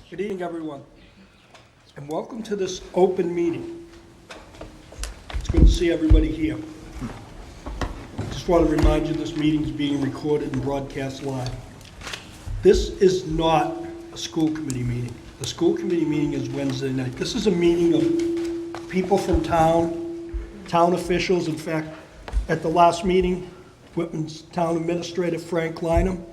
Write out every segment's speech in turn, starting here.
Good evening, everyone, and welcome to this open meeting. It's good to see everybody here. Just want to remind you this meeting is being recorded and broadcast live. This is not a school committee meeting. The school committee meeting is Wednesday night. This is a meeting of people from town officials. In fact, at the last meeting, Whitman's town administrator, Frank Lynham,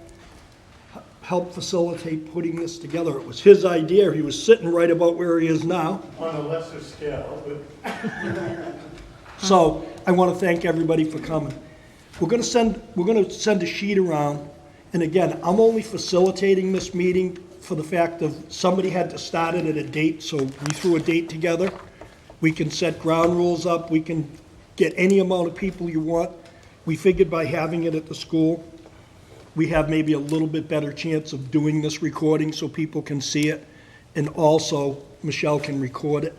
helped facilitate putting this together. It was his idea. He was sitting right about where he is now. On a lesser scale, but So I want to thank everybody for coming. We're going to send a sheet around, and again, I'm only facilitating this meeting for the fact of somebody had to start it at a date, so we threw a date together. We can set ground rules up. We can get any amount of people you want. We figured by having it at the school, we have maybe a little bit better chance of doing this recording so people can see it. And also, Michelle can record it.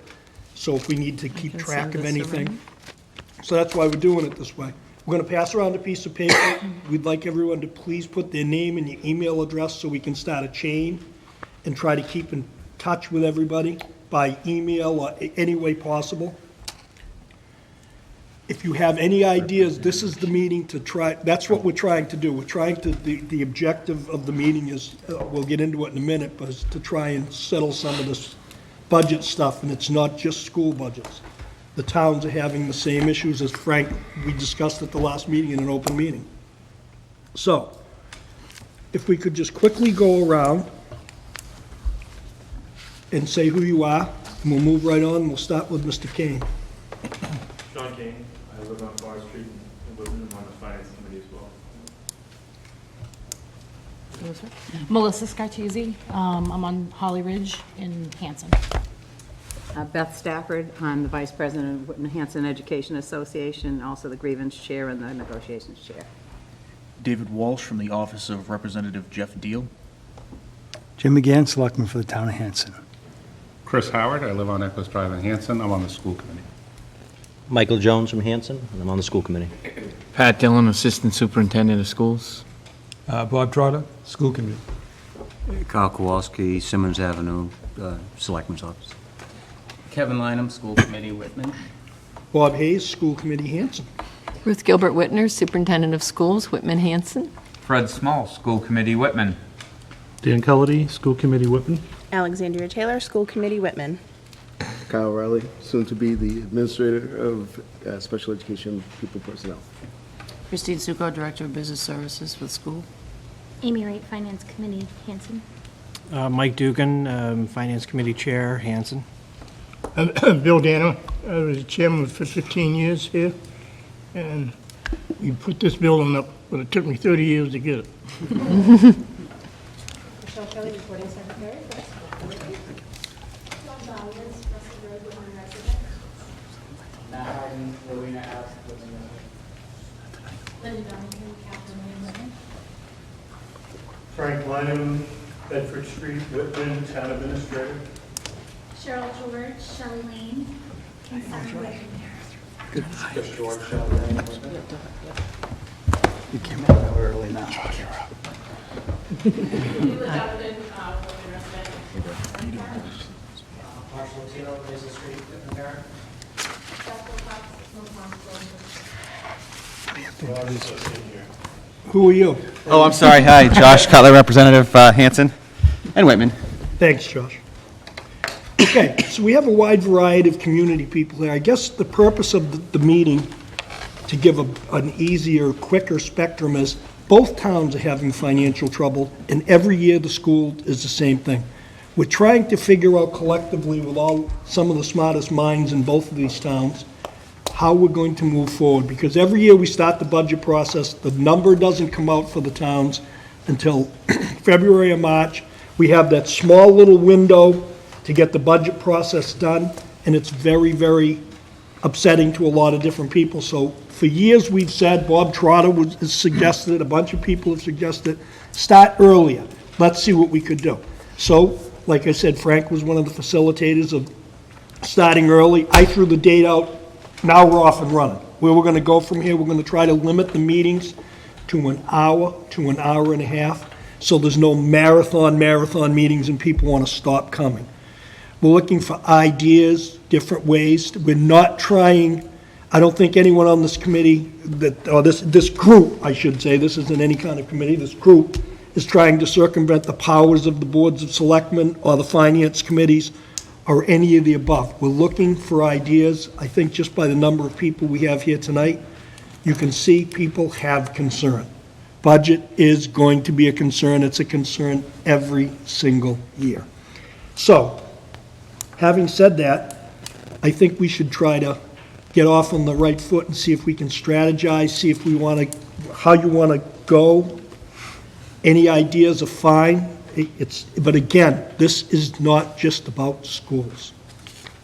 So if we need to keep track of anything. So that's why we're doing it this way. We're going to pass around a piece of paper. We'd like everyone to please put their name and your email address so we can start a chain and try to keep in touch with everybody by email or any way possible. If you have any ideas, this is the meeting to try, that's what we're trying to do. We're trying to, the objective of the meeting is, we'll get into it in a minute, but is to try and settle some of this budget stuff, and it's not just school budgets. The towns are having the same issues as Frank, we discussed at the last meeting in an open meeting. So, if we could just quickly go around and say who you are, and we'll move right on, we'll start with Mr. Kane. John King, I live on Forest Street in Whitman. I'm on the finance committee as well. Melissa Scartesi, I'm on Holly Ridge in Hanson. Beth Stafford, I'm the Vice President of Whitman Hanson Education Association, also the grievance chair and the negotiations chair. David Walsh from the Office of Representative Jeff Deal. Jim McGann, Selectman for the Town of Hanson. Chris Howard, I live on Eccles Drive in Hanson. I'm on the school committee. Michael Jones from Hanson, and I'm on the school committee. Pat Dillon, Assistant Superintendent of Schools. Bob Trotter, School Committee. Kyle Kowalski, Simmons Avenue, Selectman's Office. Kevin Lynham, School Committee, Whitman. Bob Hayes, School Committee, Hanson. Ruth Gilbert Whitner, Superintendent of Schools, Whitman Hanson. Fred Small, School Committee, Whitman. Dan Cullity, School Committee, Whitman. Alexandria Taylor, School Committee, Whitman. Kyle Riley, soon to be the Administrator of Special Education Pupil Personnel. Christine Suko, Director of Business Services for the school. Amy Wright, Finance Committee, Hanson. Mike Dugan, Finance Committee Chair, Hanson. Bill Dano, I was chairman for 15 years here, and we put this building up, but it took me 30 years to get it. Michelle Kelly, Recording Secretary. Matt Harden, Rowena Ave, Linda Donington, Captain Whitman. Frank Lynham, Bedford Street, Whitman, Town Administrator. Cheryl George, Shelley Lane, Concern Whitman. Chris George, Shelley Lane, Whitman. You came out early now. You adopted Whitman resident. Marshall Latino, Mason Street, Whitman Parent. Who are you? Oh, I'm sorry. Hi, Josh Cutler, Representative Hanson and Whitman. Thanks, Josh. Okay, so we have a wide variety of community people here. I guess the purpose of the meeting, to give an easier, quicker spectrum, is both towns are having financial trouble, and every year the school is the same thing. We're trying to figure out collectively with some of the smartest minds in both of these towns how we're going to move forward, because every year we start the budget process, the number doesn't come out for the towns until February or March. We have that small little window to get the budget process done, and it's very, very upsetting to a lot of different people. So for years we've said, Bob Trotter has suggested, a bunch of people have suggested, start earlier. Let's see what we could do. So, like I said, Frank was one of the facilitators of starting early. I threw the date out. Now we're off and running. Where we're going to go from here, we're going to try to limit the meetings to an hour and a half. so there's no marathon meetings and people want to stop coming. We're looking for ideas, different ways. We're not trying, I don't think anyone on this committee, or this group, I should say, this isn't any kind of committee, this group is trying to circumvent the powers of the boards of selectmen or the finance committees or any of the above. We're looking for ideas. I think just by the number of people we have here tonight, you can see people have concern. Budget is going to be a concern. It's a concern every single year. So, having said that, I think we should try to get off on the right foot and see if we can strategize, see if we want to, how you want to go. Any ideas are fine. But again, this is not just about schools.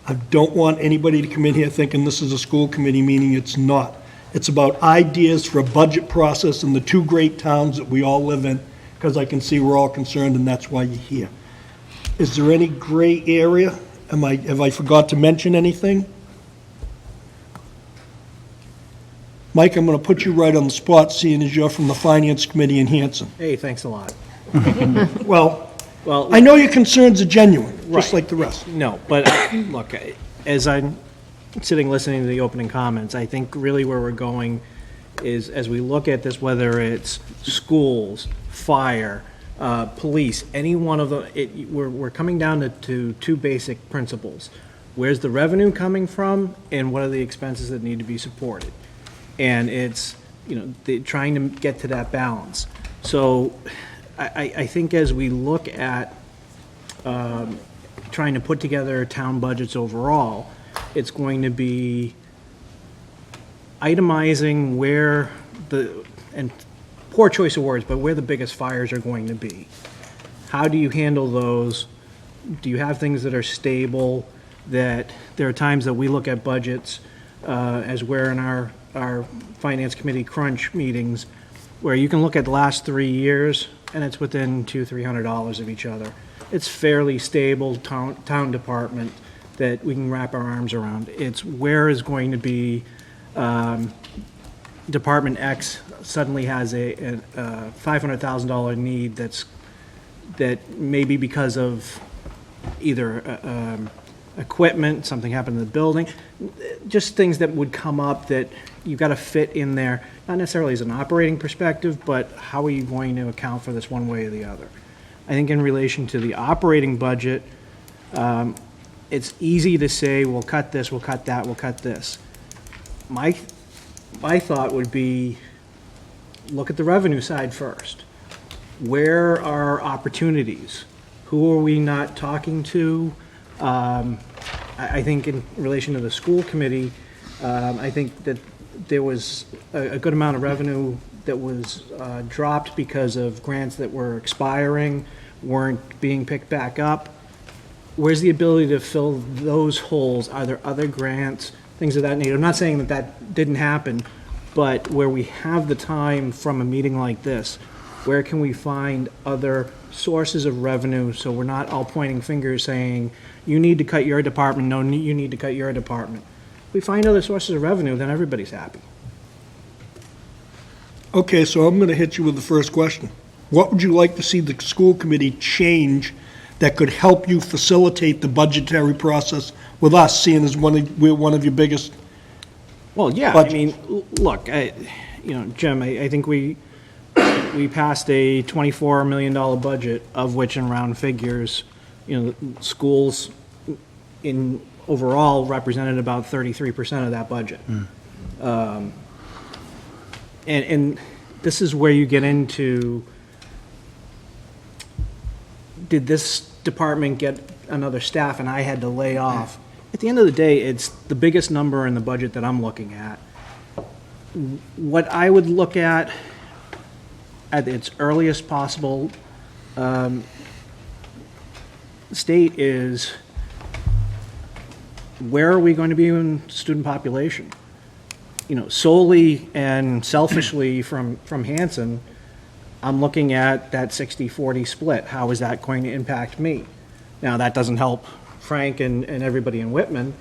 I don't want anybody to come in here thinking this is a school committee meeting. It's not. It's about ideas for a budget process in the two great towns that we all live in, because I can see we're all concerned, and that's why you're here. Is there any gray area? Have I forgot to mention anything? Mike, I'm going to put you right on the spot, seeing as you're from the Finance Committee in Hanson. Hey, thanks a lot. Well, Well, I know your concerns are genuine, just like the rest. No, but look, as I'm sitting listening to the opening comments, I think really where we're going is, as we look at this, whether it's schools, fire, police, any one of them, we're coming down to two basic principles. Where's the revenue coming from, and what are the expenses that need to be supported? And it's, trying to get to that balance. So I think as we look at trying to put together town budgets overall, it's going to be itemizing where and poor choice of words, but where the biggest fires are going to be. How do you handle those? Do you have things that are stable, that there are times that we look at budgets as we're in our finance committee crunch meetings, where you can look at the last 3 years and it's within $200-300 of each other. It's fairly stable town department that we can wrap our arms around. It's where is going to be Department X suddenly has a $500,000 need that maybe because of either equipment, something happened in the building, just things that would come up that you've got to fit in there, not necessarily as an operating perspective, but how are you going to account for this one way or the other? I think in relation to the operating budget, it's easy to say, we'll cut this, we'll cut that, we'll cut this. My thought would be, look at the revenue side first. Where are opportunities? Who are we not talking to? I think in relation to the school committee, I think that there was a good amount of revenue that was dropped because of grants that were expiring, weren't being picked back up. Where's the ability to fill those holes? Are there other grants, things of that nature? I'm not saying that that didn't happen, but where we have the time from a meeting like this, where can we find other sources of revenue so we're not all pointing fingers saying, you need to cut your department, no, you need to cut your department. If we find other sources of revenue, then everybody's happy. Okay, so I'm going to hit you with the first question. What would you like to see the school committee change that could help you facilitate the budgetary process with us, seeing as we're one of your biggest? Well, yeah, budgets? I mean, look, Jim, I think we passed a $24 million budget, of which in round figures, schools in overall represented about 33% of that budget. And this is where you get into, did this department get another staff and I had to lay off? At the end of the day, it's the biggest number in the budget that I'm looking at. What I would look at its earliest possible state is, where are we going to be in student population? Solely and selfishly from Hanson, I'm looking at that 60-40 split. How is that going to impact me? Now, that doesn't help Frank and everybody in Whitman,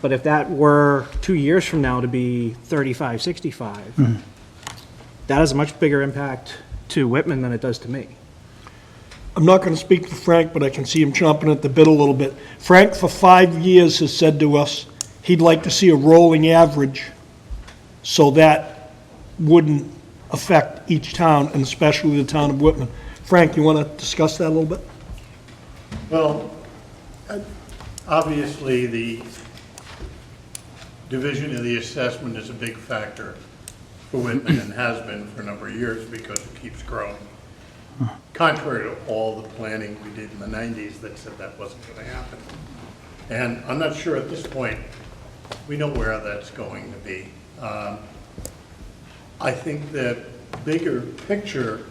but if that were 2 years from now to be 35-65, that has a much bigger impact to Whitman than it does to me. I'm not going to speak for Frank, but I can see him chomping at the bit a little bit. Frank, for 5 years, has said to us he'd like to see a rolling average so that wouldn't affect each town, and especially the town of Whitman. Frank, you want to discuss that a little bit? Well, obviously, the division of the assessment is a big factor for Whitman and has been for a number of years because it keeps growing. Contrary to all the planning we did in the 90s that said that wasn't going to happen. And I'm not sure at this point we know where that's going to be. I think the bigger picture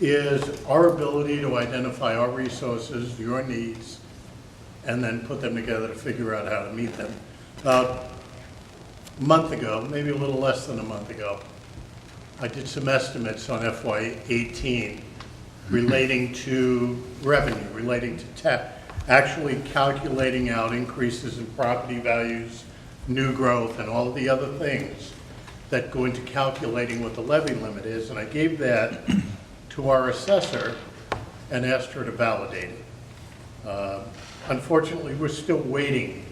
is our ability to identify our resources, your needs, and then put them together to figure out how to meet them. About a month ago, maybe a little less than a month ago, I did some estimates on FY18 relating to revenue, relating to actually calculating out increases in property values, new growth, and all of the other things that go into calculating what the levy limit is. And I gave that to our assessor and asked her to validate it. Unfortunately, we're still waiting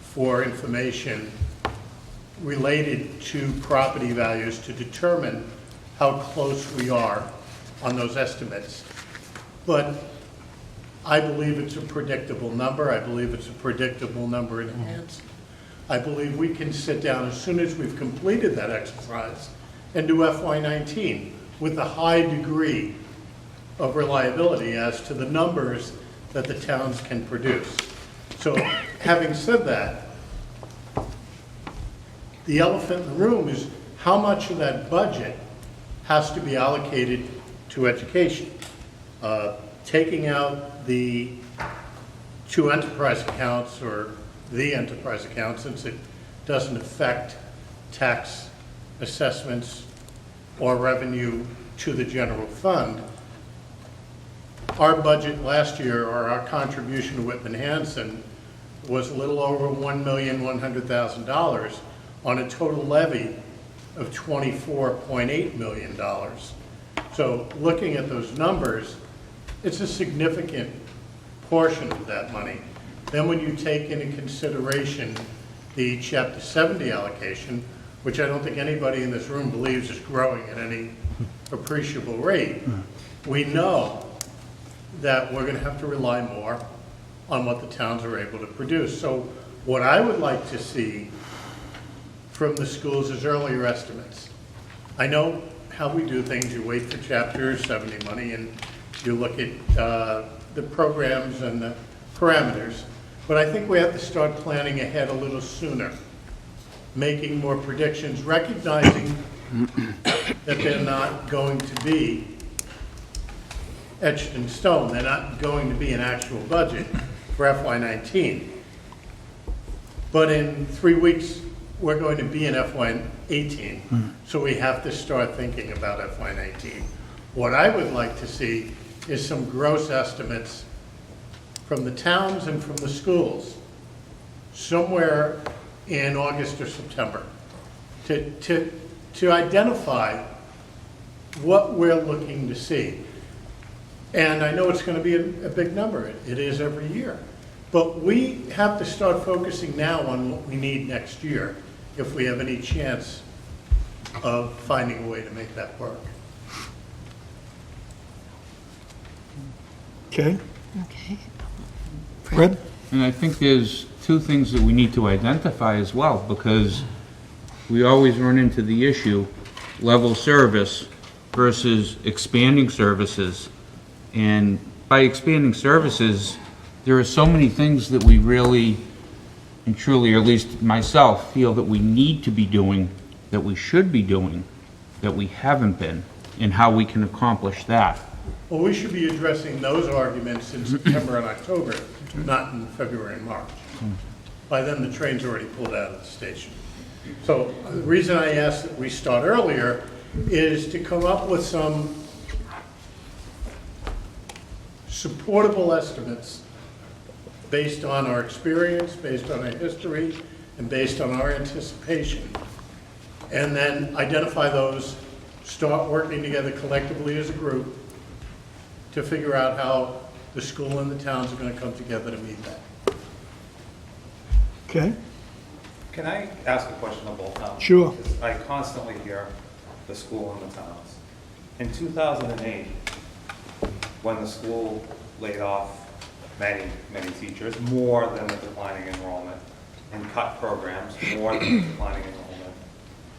for information related to property values to determine how close we are on those estimates. But I believe it's a predictable number. I believe it's a predictable number in Hanson. I believe we can sit down as soon as we've completed that exercise and do FY19 with a high degree of reliability as to the numbers that the towns can produce. So having said that, the elephant in the room is how much of that budget has to be allocated to education. Taking out the two enterprise accounts or the enterprise account, since it doesn't affect tax assessments or revenue to the general fund. Our budget last year, or our contribution to Whitman Hanson, was a little over $1,100,000 on a total levy of $24.8 million. So looking at those numbers, it's a significant portion of that money. Then when you take into consideration the Chapter 70 allocation, which I don't think anybody in this room believes is growing at any appreciable rate, we know that we're going to have to rely more on what the towns are able to produce. So what I would like to see from the schools is earlier estimates. I know how we do things. You wait for Chapter 70 money and you look at the programs and the parameters. But I think we have to start planning ahead a little sooner, making more predictions, recognizing that they're not going to be etched in stone. They're not going to be an actual budget for FY19. But in 3 weeks, we're going to be in FY18. So we have to start thinking about FY19. What I would like to see is some gross estimates from the towns and from the schools somewhere in August or September to identify what we're looking to see. And I know it's going to be a big number. It is every year. But we have to start focusing now on what we need next year if we have any chance of finding a way to make that work. Okay. Okay. Fred? And I think there's two things that we need to identify as well, because we always run into the issue, level service versus expanding services. And by expanding services, there are so many things that we really and truly, or at least myself, feel that we need to be doing, that we should be doing, that we haven't been, and how we can accomplish that. Well, we should be addressing those arguments in September and October, not in February and March. By then, the train's already pulled out of the station. So the reason I asked that we start earlier is to come up with some supportable estimates based on our experience, based on our history, and based on our anticipation. And then identify those, start working together collectively as a group to figure out how the school and the towns are going to come together to meet that. Okay? Can I ask a question of both towns? Sure. Because I constantly hear the school and the towns. In 2008, when the school laid off many, many teachers, more than the declining enrollment, and cut programs, more than the declining enrollment,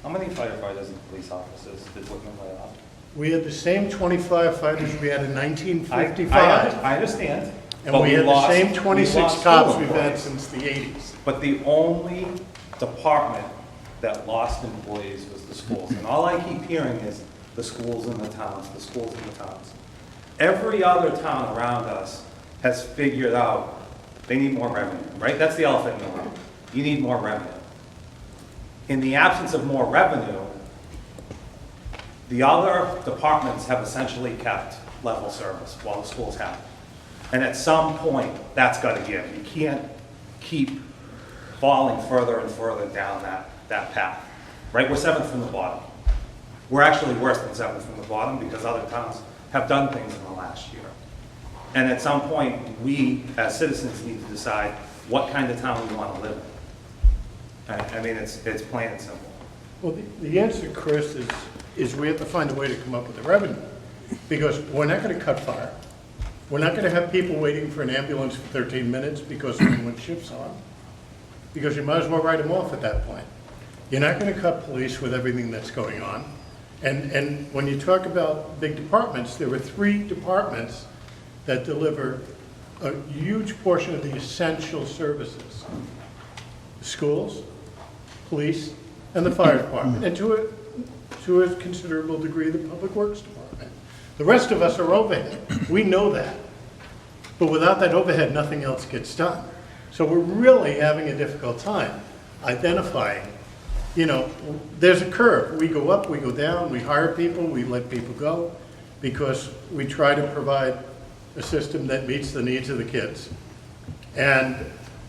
how many firefighters and police officers did Whitman lay off? We had the same 25 fighters we had in 1955. I understand. And but we had the lost- same we 26 lost cops school we've had employees. since the 80s. But the only department that lost employees was the schools. And all I keep hearing is the schools and the towns, the schools and the towns. Every other town around us has figured out they need more revenue, right? That's the elephant in the room. You need more revenue. In the absence of more revenue, the other departments have essentially kept level service while the schools haven't. And at some point, that's got to give. You can't keep falling further and further down that path, right? We're seventh from the bottom. We're actually worse than seventh from the bottom because other towns have done things in the last year. And at some point, we as citizens need to decide what kind of town we want to live in. I mean, it's plain and simple. Well, the answer, Chris, is we have to find a way to come up with the revenue. Because we're not going to cut fire. We're not going to have people waiting for an ambulance for 13 minutes because someone shifts on. Because you might as well write them off at that point. You're not going to cut police with everything that's going on. And when you talk about big departments, there are 3 departments that deliver a huge portion of the essential services. The schools, police, and the fire department, and to a considerable degree, the public works department. The rest of us are overhead. We know that. But without that overhead, nothing else gets done. So we're really having a difficult time identifying, there's a curve. We go up, we go down, we hire people, we let people go, because we try to provide a system that meets the needs of the kids. And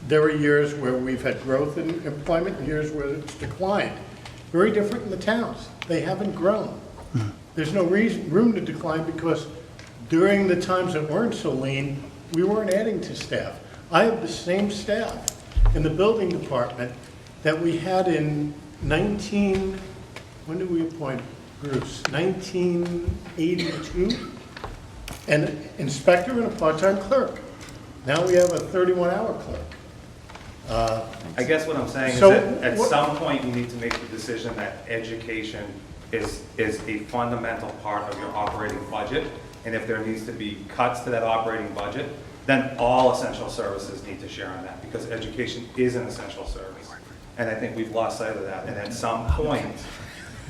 there are years where we've had growth in employment and years where it's declined. Very different in the towns. They haven't grown. There's no room to decline because during the times that weren't so lean, we weren't adding to staff. I have the same staff in the building department that we had in when did we appoint Bruce? 1982? An inspector and a part-time clerk. Now we have a 31-hour clerk. I guess what I'm saying So is that at some point you need to make the decision that education is a fundamental part of your operating budget. And if there needs to be cuts to that operating budget, then all essential services need to share on that because education is an essential service. And I think we've lost sight of that. And at some point,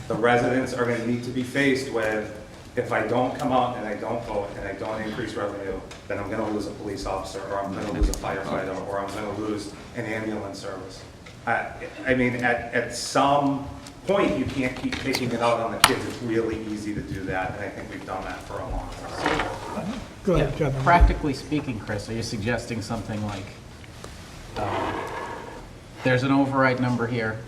the residents are going to need to be faced with, if I don't come out and I don't vote and I don't increase revenue, then I'm going to lose a police officer or I'm going to lose a firefighter or I'm going to lose an ambulance service. I mean, at some point, you can't keep taking it out on the kids. It's really easy to do that, and I think we've done that for a long time. Go ahead, Kevin. Practically speaking, Chris, are you suggesting something like, there's an override number here,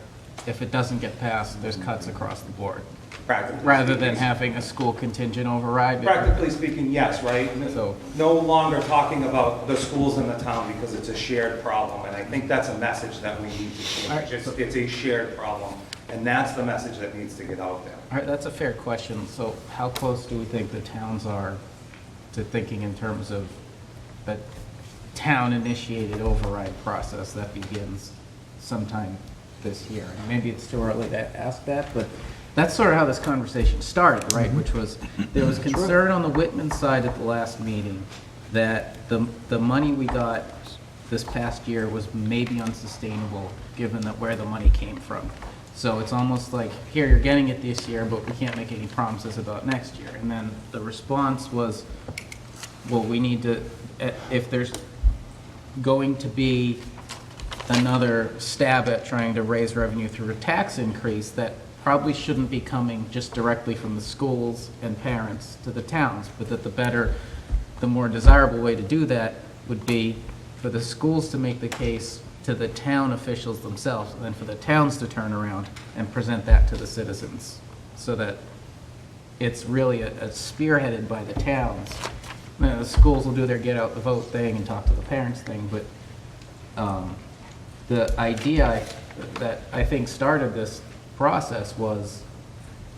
if it doesn't get passed, there's cuts across the board? Practically Rather speaking. than having a school contingent override? Practically speaking, yes, right? So- No longer talking about the schools in the town because it's a shared problem, and I think that's a message that we need to change. It's a shared problem, and that's the message that needs to get out there. All right, that's a fair question. So how close do we think the towns are to thinking in terms of a town-initiated override process that begins sometime this year? And maybe it's too early to ask that, but that's sort of how this conversation started, right? Which was, there was concern on the Whitman side at the last meeting that the money we got this past year was maybe unsustainable, given that where the money came from. So it's almost like, here, you're getting it this year, but we can't make any promises about next year. And then the response was, well, we need to, if there's going to be another stab at trying to raise revenue through a tax increase, that probably shouldn't be coming just directly from the schools and parents to the towns, but that the more desirable way to do that would be for the schools to make the case to the town officials themselves, and then for the towns to turn around and present that to the citizens, so that it's really a spearheaded by the towns the schools will do their get out the vote thing and talk to the parents thing, but the idea that I think started this process was,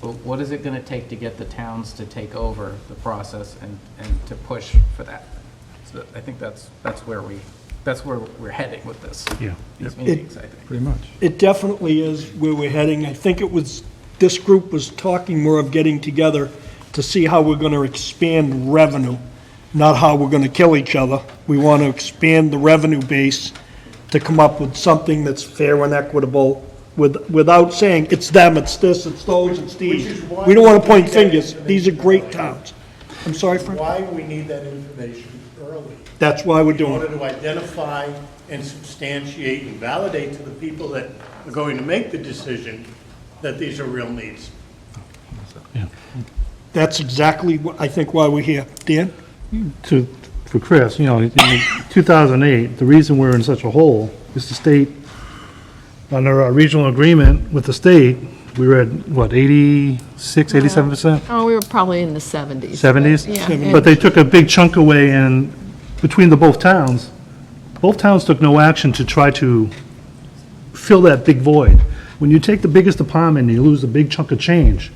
well, what is it going to take to get the towns to take over the process and to push for that? So I think that's where we're heading with this. Yeah. These meetings, I think. Pretty much. It definitely is where we're heading. I think this group was talking more of getting together to see how we're going to expand revenue, not how we're going to kill each other. We want to expand the revenue base to come up with something that's fair and equitable without saying it's them, it's this, it's those, it's these. We don't want to point fingers. These are great towns. I'm sorry, Frank? Why we need that information early. That's why we're doing In it. order to identify and substantiate and validate to the people that are going to make the decision that these are real needs. That's exactly, I think, why we're here. Dan? For Chris, in 2008, the reason we're in such a hole is the state, under our regional agreement with the state, we were at, what, 86, 87%? Oh, we were probably in the 70s. 70s? Yeah. But they took a big chunk away, and between both towns took no action to try to fill that big void. When you take the biggest department and you lose a big chunk of change,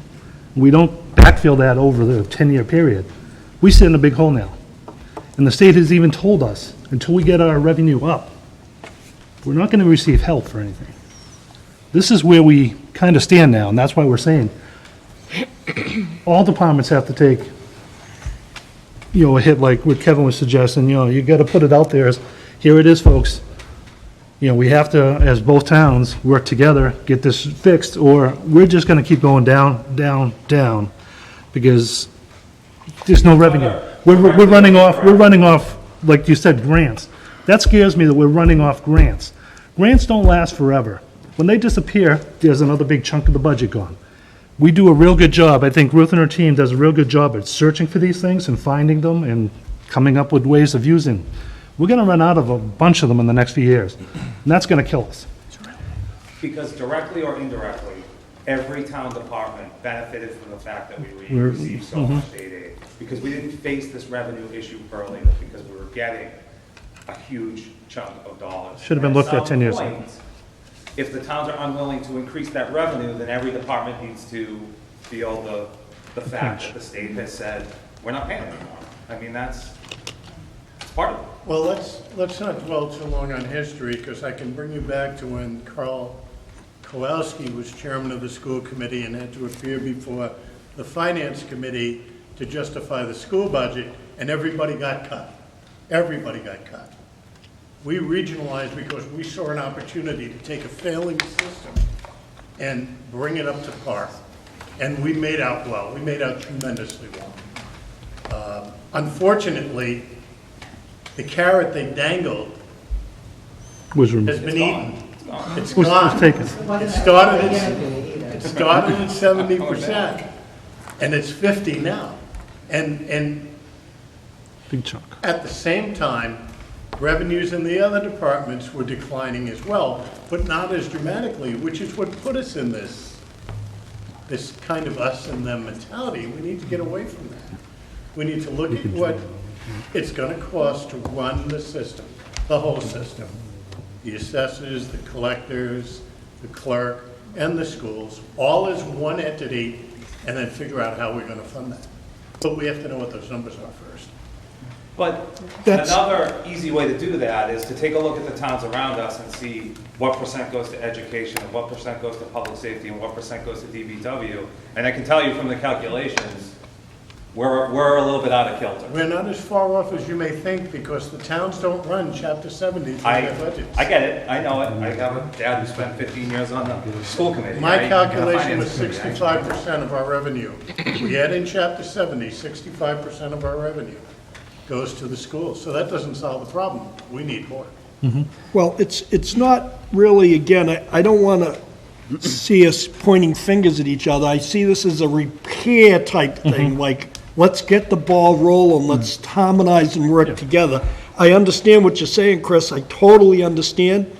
we don't backfill that over the 10-year period. We sit in a big hole now. And the state has even told us, until we get our revenue up, we're not going to receive help for anything. This is where we kind of stand now, and that's why we're saying all departments have to take, a hit like what Kevin was suggesting. You got to put it out there as, here it is, folks. We have to, as both towns, work together, get this fixed, or we're just going to keep going down, down, down, because there's no revenue. We're running off, like you said, grants. That scares me that we're running off grants. Grants don't last forever. When they disappear, there's another big chunk of the budget gone. We do a real good job. I think Ruth and her team does a real good job at searching for these things and finding them and coming up with ways of using them. We're going to run out of a bunch of them in the next few years, and that's going to kill us. Because directly or indirectly, every town department benefited from the fact that we We're- received so mhm. much state aid. Because we didn't face this revenue issue early, because we were getting a huge chunk of dollars. Should have been looked at 10 years ago. point, if the towns are unwilling to increase that revenue, then every department needs to feel the fact that the state has said, we're not paying anymore. I mean, it's part of it. Well, let's not dwell too long on history, because I can bring you back to when Carl Kowalski was chairman of the school committee and had to appear before the finance committee to justify the school budget, and everybody got cut. Everybody got cut. We regionalized because we saw an opportunity to take a failing system and bring it up to par. And we made out well. We made out tremendously well. Unfortunately, the carrot they dangled Was has removed. been eaten. It's Was gone. taken. It started at 70%, and it's 50 now. And Big chunk. at the same time, revenues in the other departments were declining as well, but not as dramatically, which is what put us in this kind of us and them mentality. We need to get away from that. We need to look at what it's going to cost to run the system, the whole system. The assessors, the collectors, the clerk, and the schools, all as one entity, and then figure out how we're going to fund that. But we have to know what those numbers are first. But another easy way to do that is to take a look at the towns around us and see what percent goes to education, and what percent goes to public safety, and what percent goes to DBW. And I can tell you from the calculations, we're a little bit out of kilter. We're not as far off as you may think, because the towns don't run Chapter 70 through their budgets. I get it, I know it. I have a dad who spent 15 years on the school committee. My right? calculation was Finance committee, actually. 65% of our revenue. We add in Chapter 70, 65% of our revenue goes to the schools. So that doesn't solve the problem. We need more. Well, it's not really, again, I don't want to see us pointing fingers at each other. I see this as a repair type thing, like, let's get the ball rolling, let's harmonize and work together. I understand what you're saying, Chris, I totally understand.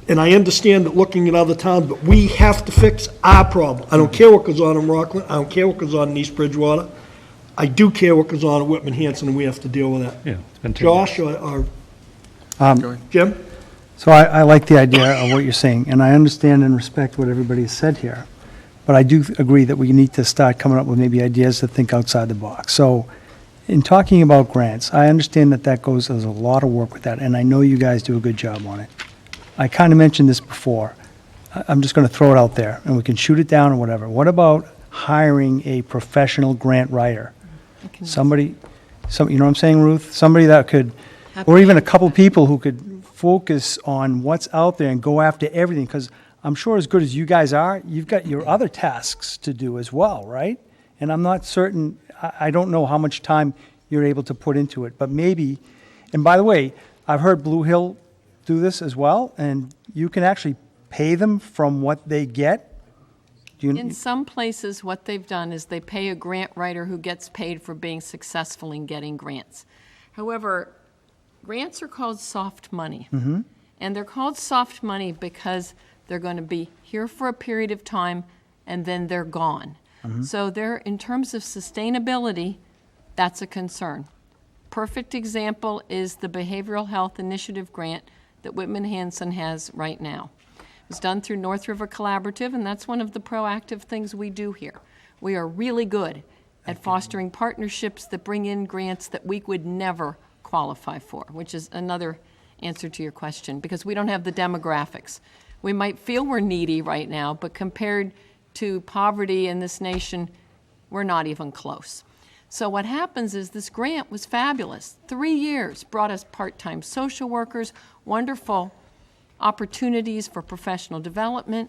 And I understand that looking at other towns, but we have to fix our problem. I don't care what goes on in Rockland, I don't care what goes on in East Bridgewater. I do care what goes on at Whitman Hanson, and we have to deal with that. Yeah, it's been 10 Josh or Um, Jim? So I like the idea of what you're saying, and I understand and respect what everybody has said here. But I do agree that we need to start coming up with maybe ideas to think outside the box. So in talking about grants, I understand that there's a lot of work with that, and I know you guys do a good job on it. I kind of mentioned this before. I'm just going to throw it out there, and we can shoot it down or whatever. What about hiring a professional grant writer? Somebody, you know what I'm saying, Ruth? Somebody that could, or even a couple people who could focus on what's out there and go after everything, because I'm sure as good as you guys are, you've got your other tasks to do as well, right? And I'm not certain, I don't know how much time you're able to put into it, but maybe, and by the way, I've heard Blue Hill do this as well, and you can actually pay them from what they get. In some places, what they've done is they pay a grant writer who gets paid for being successful in getting grants. However, grants are called soft money. Mm-hmm. And they're called soft money because they're going to be here for a period of time and then they're gone. Mhm. So in terms of sustainability, that's a concern. Perfect example is the Behavioral Health Initiative grant that Whitman Hanson has right now. It was done through North River Collaborative, and that's one of the proactive things we do here. We are really good at fostering partnerships that bring in grants that we would never qualify for, which is another answer to your question, because we don't have the demographics. We might feel we're needy right now, but compared to poverty in this nation, we're not even close. So what happens is this grant was fabulous. 3 years brought us part-time social workers, wonderful opportunities for professional development,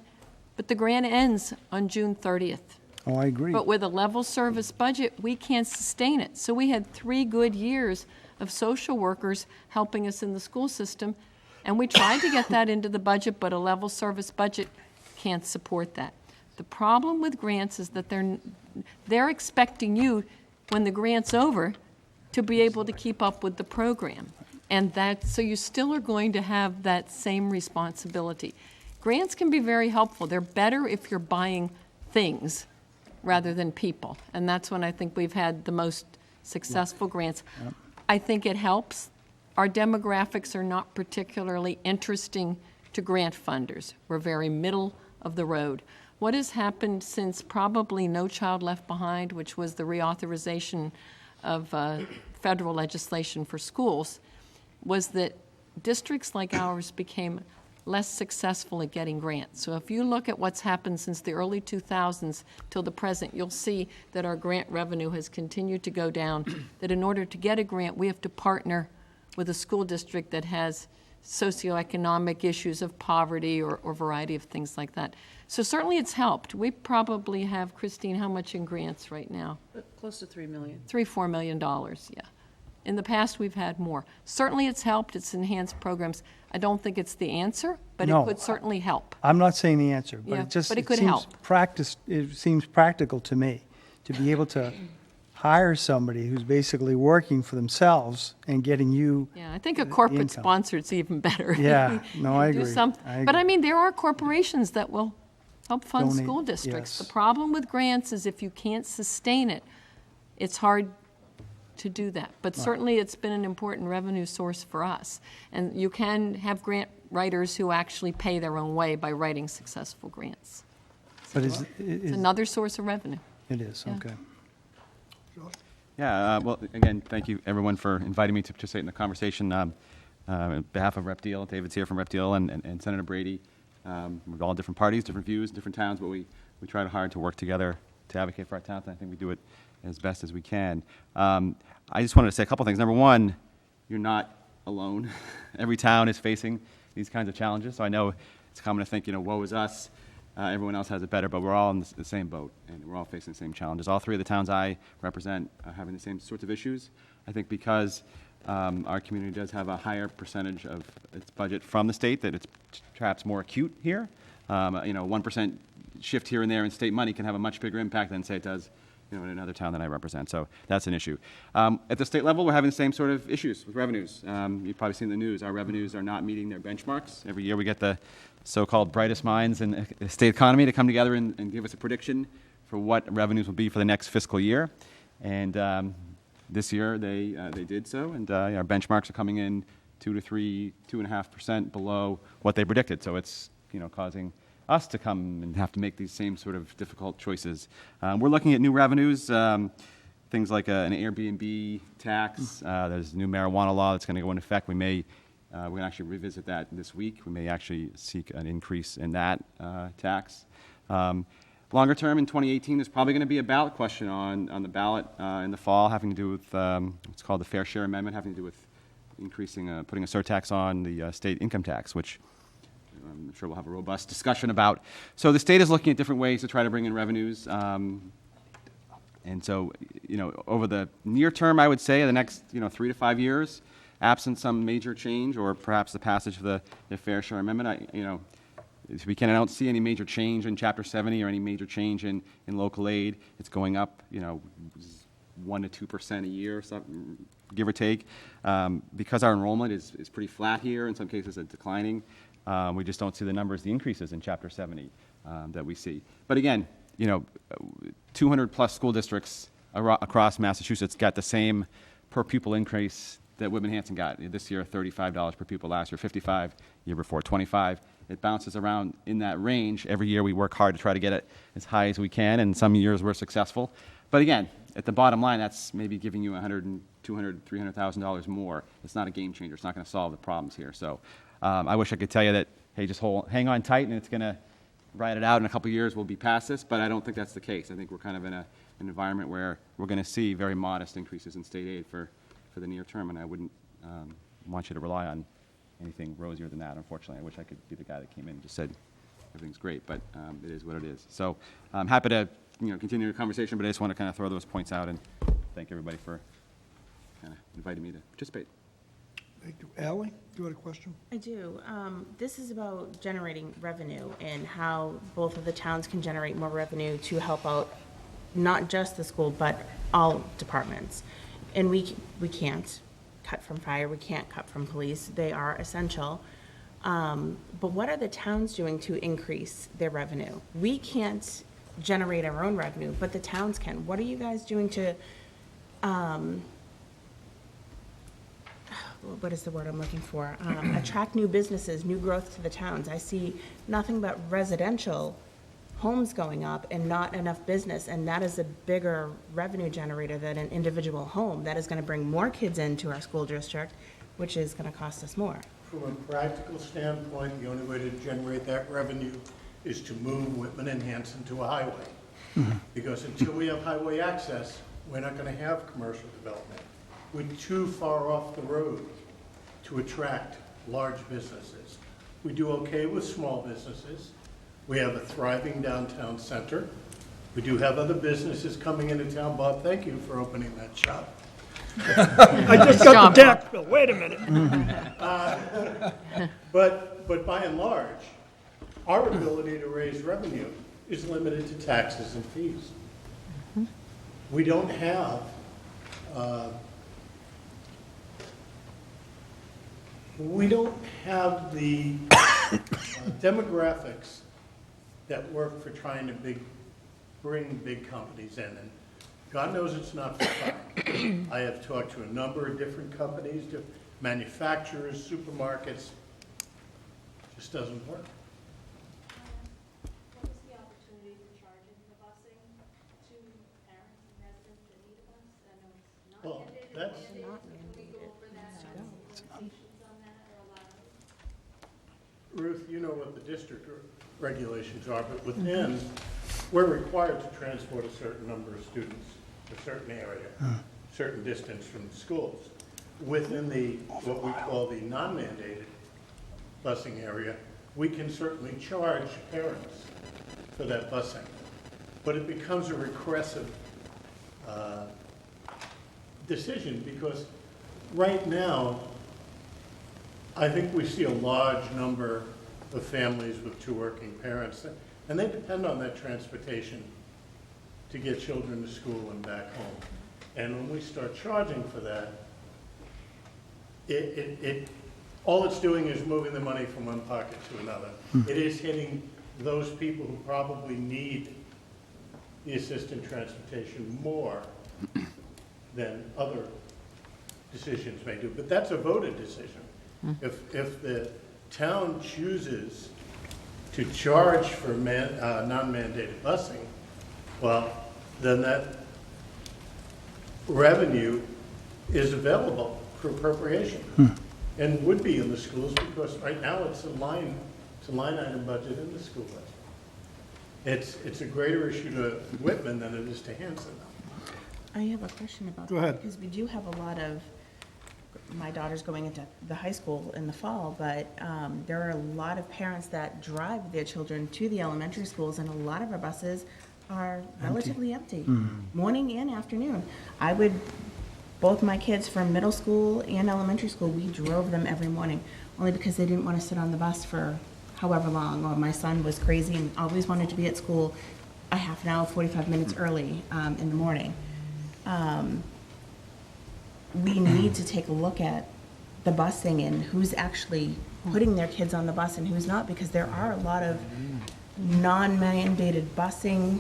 but the grant ends on June 30th. Oh, I agree. But with a level service budget, we can't sustain it. So we had 3 good years of social workers helping us in the school system, and we tried to get that into the budget, but a level service budget can't support that. The problem with grants is that they're expecting you, when the grant's over, to be able to keep up with the program. And so you still are going to have that same responsibility. Grants can be very helpful. They're better if you're buying things rather than people. And that's when I think we've had the most successful grants. Yep. I think it helps. Our demographics are not particularly interesting to grant funders. We're very middle of the road. What has happened since probably No Child Left Behind, which was the reauthorization of federal legislation for schools, was that districts like ours became less successful at getting grants. So if you look at what's happened since the early 2000s till the present, you'll see that our grant revenue has continued to go down, that in order to get a grant, we have to partner with a school district that has socioeconomic issues of poverty or a variety of things like that. So certainly it's helped. We probably have, Christine, how much in grants right now? Close to $3 million. $4 million, yeah. In the past, we've had more. Certainly it's helped, it's enhanced programs. I don't think it's the answer, but No, it could certainly help. I'm not saying the answer, but Yeah, it just but it it could seems help. it seems practical to me to be able to hire somebody who's basically working for themselves and getting you. Yeah, I think a the corporate income. sponsor's even better. Yeah, no, I Do agree. some- I But agree. I mean, there are corporations that will help fund Donate, school districts. yes. The problem with grants is if you can't sustain it, it's hard to do that. But certainly it's been an important revenue source for us. And you can have grant writers who actually pay their own way by writing successful grants. But It's another source of revenue. It is, Yeah. okay. Yeah, well, again, thank you, everyone, for inviting me to participate in the conversation. On behalf of Rep. Deal, David's here from Rep. Deal, and Senator Brady. We're all different parties, different views, different towns, but we try hard to work together to advocate for our towns, and I think we do it as best as we can. I just wanted to say a couple things. Number one, you're not alone. Every town is facing these kinds of challenges, so I know it's common to think, woe is us. Everyone else has it better, but we're all in the same boat, and we're all facing the same challenges. All 3 of the towns I represent are having the same sorts of issues. I think because our community does have a higher percentage of its budget from the state, that it's perhaps more acute here. 1% shift here and there in state money can have a much bigger impact than, say, it does in another town that I represent. So that's an issue. At the state level, we're having the same sort of issues with revenues. You've probably seen the news. Our revenues are not meeting their benchmarks. Every year we get the so-called brightest minds in the state economy to come together and give us a prediction for what revenues will be for the next fiscal year. And this year, they did so, and our benchmarks are coming in 2.5% below what they predicted. So it's, causing us to come and have to make these same sort of difficult choices. We're looking at new revenues, things like an Airbnb tax. There's a new marijuana law that's going to go into effect. We're going to actually revisit that this week. We may actually seek an increase in that tax. Longer term, in 2018, there's probably going to be a ballot question on the ballot in the fall, having to do with what's called the Fair Share Amendment, having to do with increasing, putting a surtax on the state income tax, which I'm sure we'll have a robust discussion about. So the state is looking at different ways to try to bring in revenues. And so, over the near term, I would say the next, 3 to 5 years, absent some major change or perhaps the passage of the Fair Share Amendment, I don't see any major change in Chapter 70 or any major change in local aid. It's going up, 1 to 2% a year, give or take. Because our enrollment is pretty flat here, in some cases it's declining, we just don't see the numbers, the increases in Chapter 70 that we see. But again, 200 plus school districts across Massachusetts got the same per pupil increase that Whitman Hanson got. This year, $35 per pupil, last year, $55, year before, $25. It bounces around in that range. Every year we work hard to try to get it as high as we can, and some years we're successful. But again, at the bottom line, that's maybe giving you $100,000, $200,000, $300,000 more. It's not a game changer. It's not going to solve the problems here. So I wish I could tell you that, hey, just hang on tight and it's going to ride it out in a couple of years, we'll be past this, but I don't think that's the case. I think we're kind of in an environment where we're going to see very modest increases in state aid for the near term, and I wouldn't want you to rely on anything rosier than that, unfortunately. I wish I could be the guy that came in and just said everything's great, but it is what it is. So I'm happy to continue the conversation, but I just want to kind of throw those points out and thank everybody for kind of inviting me to participate. Thank you. Ally, do you have a question? I do. This is about generating revenue and how both of the towns can generate more revenue to help out not just the school, but all departments. And we can't cut from fire, we can't cut from police, they are essential. But what are the towns doing to increase their revenue? We can't generate our own revenue, but the towns can. What are you guys doing to, what is the word I'm looking for? Attract new businesses, new growth to the towns. I see nothing but residential homes going up and not enough business, and that is a bigger revenue generator than an individual home. That is going to bring more kids into our school district, which is going to cost us more. From a practical standpoint, the only way to generate that revenue is to move Whitman and Hanson to a highway. Because until we have highway access, we're not going to have commercial development. We're too far off the road to attract large businesses. We do okay with small businesses. We have a thriving downtown center. We do have other businesses coming into town. Bob, thank you for opening that shop. I just got the tax bill, wait a minute. But by and large, our ability to raise revenue is limited to taxes and fees. We don't have the demographics that work for trying to bring big companies in. And God knows it's not for fun. I have talked to a number of different companies, manufacturers, supermarkets. It just doesn't work. What is the opportunity for charging the busing to parents and residents that need a bus? I know it's not Well, mandated. that's- Can we go over that, limitations on that, or allow? Ruth, you know what the district regulations are, but within, we're required to transport a certain number of students to a certain area, certain distance from the schools. Within the, what we call the non-mandated busing area, we can certainly charge parents for that busing. But it becomes a regressive decision, because right now, I think we see a large number of families with two working parents, and they depend on that transportation to get children to school and back home. And when we start charging for that, all it's doing is moving the money from one pocket to another. It is hitting those people who probably need the assisted transportation more than other decisions may do, but that's a voted decision. If the town chooses to charge for non-mandated busing, well, then that revenue is available for appropriation. And would be in the schools, because right now it's a line item budget in the school budget. It's a greater issue to Whitman than it is to Hanson. I have a question about Go that, ahead. because we do have a lot of, my daughter's going into the high school in the fall, but there are a lot of parents that drive their children to the elementary schools, and a lot of our buses are relatively empty, morning and afternoon. Both my kids from middle school and elementary school, we drove them every morning, only because they didn't want to sit on the bus for however long, or my son was crazy and always wanted to be at school a half an hour, 45 minutes early in the morning. We need to take a look at the busing and who's actually putting their kids on the bus and who's not, because there are a lot of non-mandated busing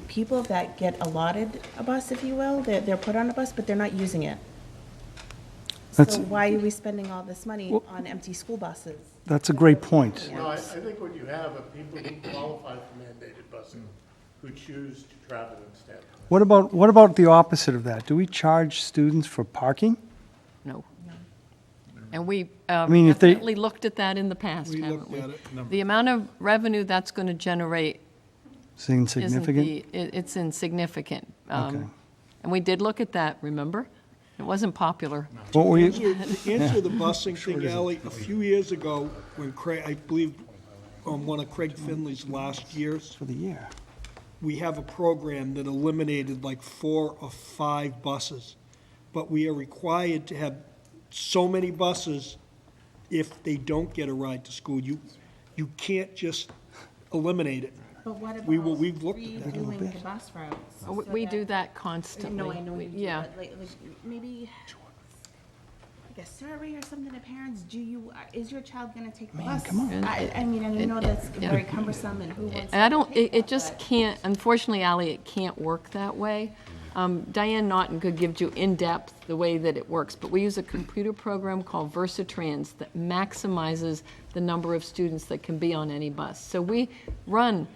people that get allotted a bus, if you will. They're put on a bus, but they're not using it. So why are we spending all this money on empty school buses? That's a great point. No, I think what you have are people who qualify for mandated busing, who choose to travel instead. What about the opposite of that? Do we charge students for parking? No. And we mean, if they- definitely looked at that in the past, We haven't looked we? at it. The amount of revenue that's going to generate Is it insignificant? it's insignificant. Okay. And we did look at that, remember? It wasn't popular. What were you? To answer the busing thing, Ally, a few years ago, when Craig, I believe, on one of Craig Finley's last years, For the year. we have a program that eliminated like 4 or 5 buses. But we are required to have so many buses if they don't get a ride to school. You can't just eliminate it. But what about We've looked at that. redoing the bus routes? Oh, we do that constantly. No, I know you do, Yeah. but like maybe like a survey or something to parents, is your child gonna take the bus? come on. I mean, and I know that's very cumbersome and who wants And I to don't, take it that, just but- can't, unfortunately, Ally, it can't work that way. Diane Naughton could give you in-depth the way that it works, but we use a computer program called Versatrans that maximizes the number of students that can be on any bus. So we run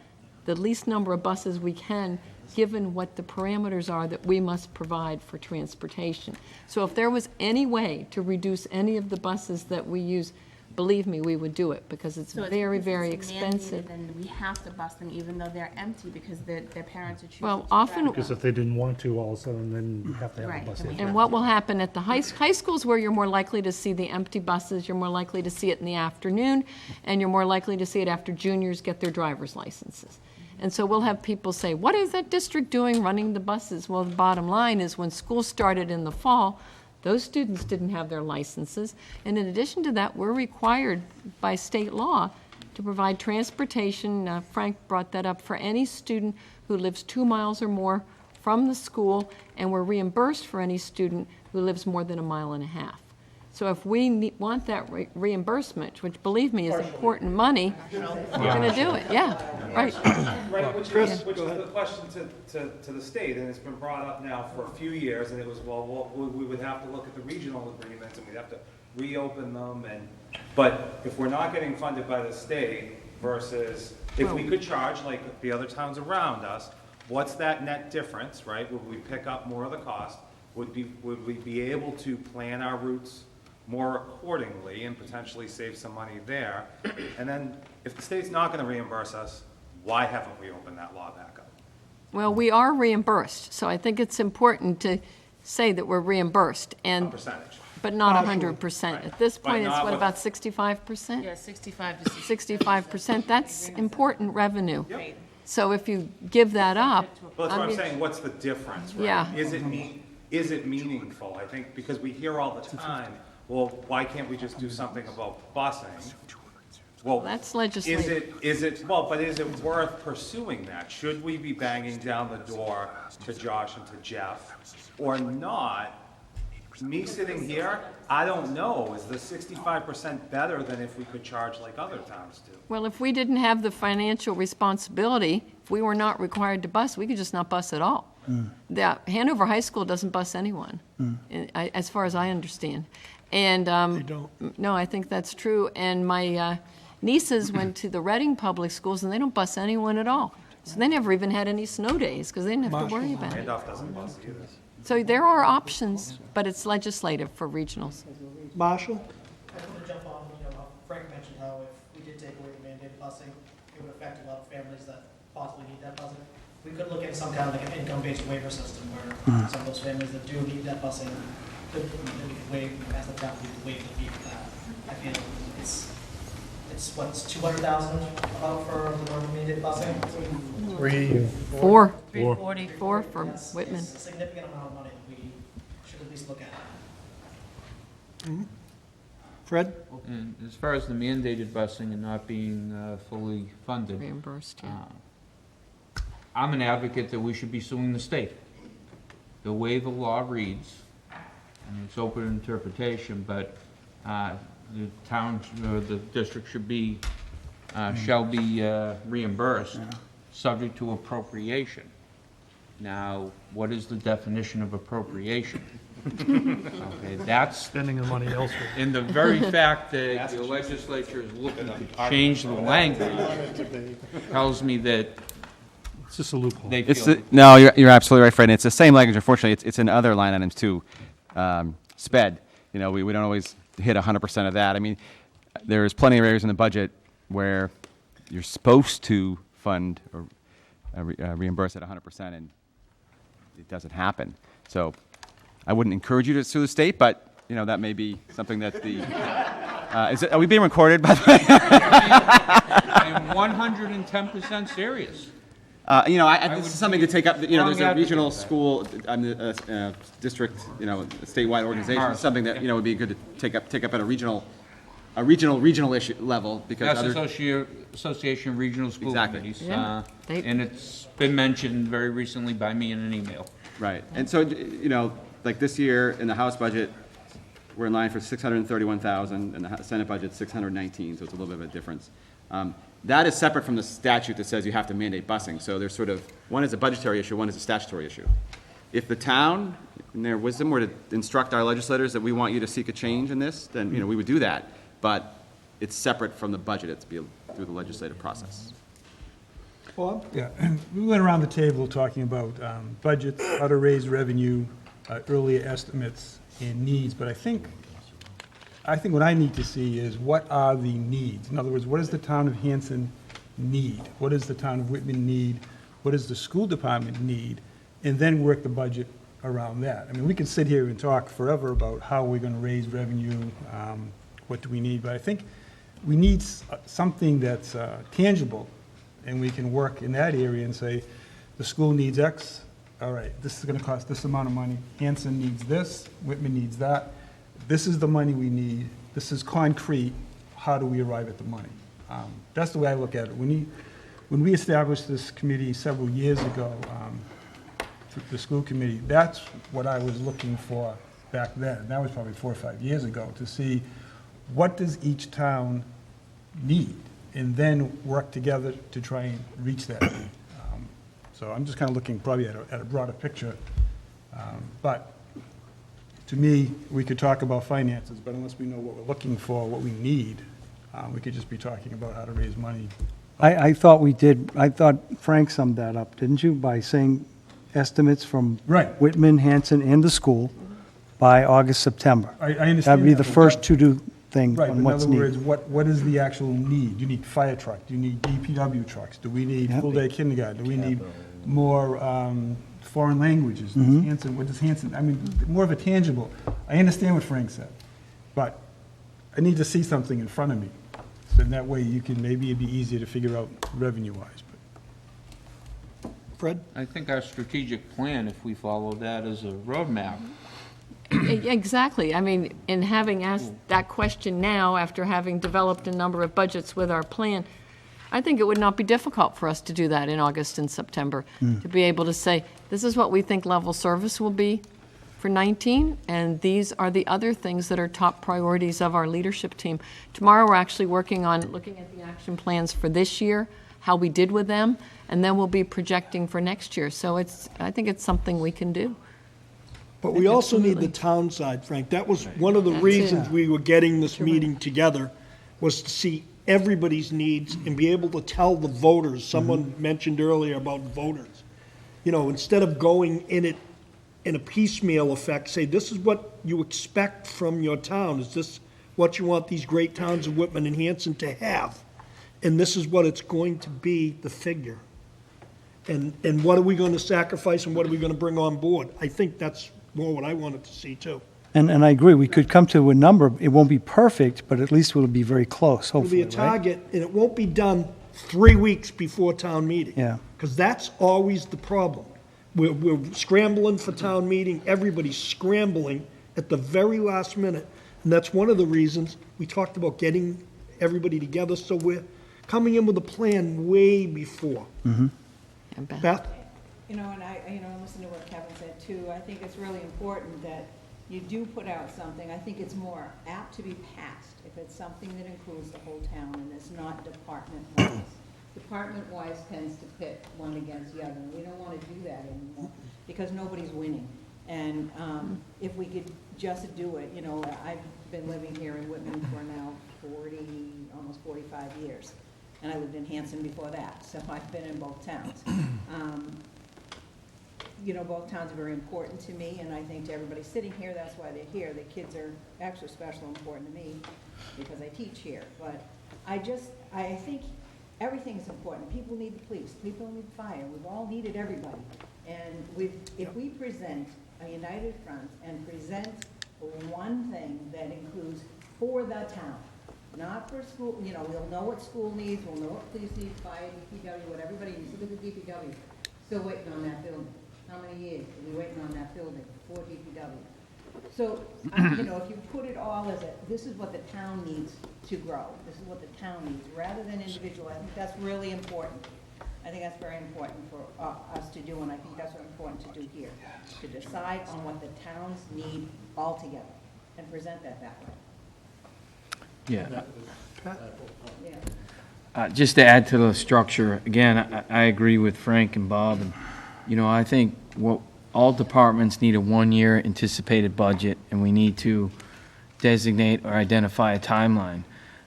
the least number of buses we can, given what the parameters are that we must provide for transportation. So if there was any way to reduce any of the buses that we use, believe me, we would do it, because it's So it's very, because very it's expensive. mandated and we have to bus them even though they're empty because their parents are choosing Well, to often- drive Because them. if they didn't want to, all of a sudden, then you have to have Right, a bus. then we in. And what will happen at the high schools where you're more likely to see the empty buses, you're more likely to see it in the afternoon, and you're more likely to see it after juniors get their driver's licenses. And so we'll have people say, what is that district doing running the buses? Well, the bottom line is when school started in the fall, those students didn't have their licenses. And in addition to that, we're required by state law to provide transportation, Frank brought that up, for any student who lives 2 miles or more from the school, and we're reimbursed for any student who lives more than 1.5 miles. So if we want that reimbursement, which believe me is important money, we're going to do it, yeah, right. Right, which is the question to the state, and it's been brought up now for a few years, and it was, well, we would have to look at the regional agreements, and we'd have to reopen them, but if we're not getting funded by the state versus, if we could charge like the other towns around us, what's that net difference, right? Would we pick up more of the cost? Would we be able to plan our routes more accordingly and potentially save some money there? And then, if the state's not gonna reimburse us, why haven't we opened that law back up? Well, we are reimbursed, so I think it's important to say that we're reimbursed, A and, percentage. but not 100%. At this But point, it's not what, with- about 65%? Yeah, 65 to 65%, that's important revenue. So if you give that up. Well, that's I what I'm mean- saying, what's the difference, right? Yeah. Is it meaningful? I think, because we hear all the time, well, why can't we just do something about busing? Well, That's legislative. Is it, well, but is it worth pursuing that? Should we be banging down the door to Josh and to Jeff, or not? Me sitting here, I don't know, is the 65% better than if we could charge like other towns do? Well, if we didn't have the financial responsibility, if we were not required to bus, we could just not bus at all. The Hanover High School doesn't bus anyone, as far as I understand. And, They don't. no, I think that's true. And my nieces went to the Reading Public Schools, and they don't bus anyone at all. So they never even had any snow days, because they didn't have to worry about it. Randolph doesn't bus either. So there are options, but it's legislative for regionals. Marshall? I just want to jump on, how Frank mentioned how if we did take away the mandated busing, it would affect a lot of families that possibly need that busing. We could look at some kind of like an income-based waiver system where some of those families that do need that busing could waive, as the town, we could waive the fee for that. I feel it's what's 200,000 about for the normal mandated busing? Four. 340. Four for Yes, Whitman. It's a significant amount of money that we should at least look at. Fred? And as far as the mandated busing and not being fully funded. Reimbursed, yeah. I'm an advocate that we should be suing the state. The way the law reads, and it's open interpretation, but the town or the district should be, shall be reimbursed, subject to appropriation. Now, what is the definition of appropriation? Okay, that's Spending the money elsewhere. in the very fact that the legislature is looking to change the language tells me that It's just a loophole. they It's, feel. no, you're absolutely right, Fred. It's the same language, unfortunately. It's in other line items too. Sped, we don't always hit 100% of that. I mean, there's plenty of areas in the budget where you're supposed to fund or reimburse at 100%, and it doesn't happen. So I wouldn't encourage you to sue the state, but, that may be something that the... are we being recorded, by the way? I am 110% serious. This is something to take up, there's a advocate regional for that. school, district, statewide organization, Hard. it's something that, would be good to take up at a regional issue level, because That's other... Association of Regional School Exactly. Committees. Yeah. And it's been mentioned very recently by me in an email. Right, and so, like this year, in the House budget, we're in line for 631,000, and the Senate budget's 619, so it's a little bit of a difference. That is separate from the statute that says you have to mandate busing, so there's sort of, one is a budgetary issue, one is a statutory issue. If the town, in their wisdom, were to instruct our legislators that we want you to seek a change in this, then, we would do that, but it's separate from the budget, it's through the legislative process. Bob? Yeah, we went around the table talking about budgets, how to raise revenue, early estimates, and needs, but I think what I need to see is what are the needs? In other words, what does the town of Hanson need? What does the town of Whitman need? What does the school department need? And then work the budget around that. I mean, we can sit here and talk forever about how we're going to raise revenue, what do we need, but I think we need something that's tangible, and we can work in that area and say, the school needs X, all right, this is going to cost this amount of money. Hanson needs this, Whitman needs that. This is the money we need. This is concrete. How do we arrive at the money? That's the way I look at it. When we established this committee several years ago, the school committee, that's what I was looking for back then. That was probably 4 or 5 years ago, to see what does each town need, and then work together to try and reach that need. So I'm just kind of looking probably at a broader picture. But to me, we could talk about finances, but unless we know what we're looking for, what we need, we could just be talking about how to raise money. I thought we did, I thought Frank summed that up, didn't you, by saying estimates from Right. Whitman, Hanson, and the school by August, September? I understand That'd be that, the but first to-do thing Right, on in what's other words, needed. what is the actual need? Do you need fire truck? Do you need DPW trucks? Do we need Yeah. full-day kindergarten? Do we need more foreign languages? Mhm. Hanson, what does Hanson, I mean, more of a tangible. I understand what Frank said, but I need to see something in front of me. So in that way, maybe it'd be easier to figure out revenue-wise. Fred? I think our strategic plan, if we follow that as a roadmap, Exactly. I mean, in having asked that question now, after having developed a number of budgets with our plan, I think it would not be difficult for us to do that in August and September, to be able to say, this is what we think level service will be for 19, and these are the other things that are top priorities of our leadership team. Tomorrow, we're actually working on looking at the action plans for this year, how we did with them, and then we'll be projecting for next year. So I think it's something we can do. But we also need Absolutely. the town side, Frank. That was one of the That's reasons it. we were getting this meeting together, was to see everybody's needs and be able to tell the voters. Someone mentioned earlier about voters. You know, instead of going in it in a piecemeal effect, say, this is what you expect from your town. Is this what you want these great towns of Whitman and Hanson to have? And this is what it's going to be, the figure. And what are we going to sacrifice and what are we going to bring on board? I think that's more what I wanted to see, too. And I agree, we could come to a number, it won't be perfect, but at least it'll be very close, It'll be hopefully, a right? target, and it won't be done 3 weeks before town meeting. Yeah. Because that's always the problem. We're scrambling for town meeting, everybody's scrambling at the very last minute. And that's one of the reasons we talked about getting everybody together, so we're coming in with a plan way before. Beth? You know, and I listen to what Kevin said too. I think it's really important that you do put out something. I think it's more apt to be passed if it's something that includes the whole town and it's not department-wise. Department-wise tends to pit one against the other, and we don't want to do that anymore because nobody's winning. And if we could just do it, you know, I've been living here in Whitman for now almost 45 years. And I lived in Hanson before that, so I've been in both towns. You know, both towns are very important to me, and I think to everybody sitting here, that's why they're here. The kids are actually special and important to me because I teach here. But I think everything is important. People need the police, people need fire. We've all needed everybody. And if we present a united front and present one thing that includes for the town, not for school, you know, we'll know what school needs, we'll know what police needs, fire, DPW, what everybody needs. Look at the DPW, still waiting on that building. How many years are we waiting on that building for DPW? So, you know, if you put it all as this is what the town needs to grow, this is what the town needs, rather than individual, I think that's really important. I think that's very important for us to do, and I think that's what's important to do here, to decide on what the towns need altogether and present that way. Yeah. Yeah. Just to add to the structure, again, I agree with Frank and Bob, and, you know, I think what all departments need a one-year anticipated budget, and we need to designate or identify a timeline.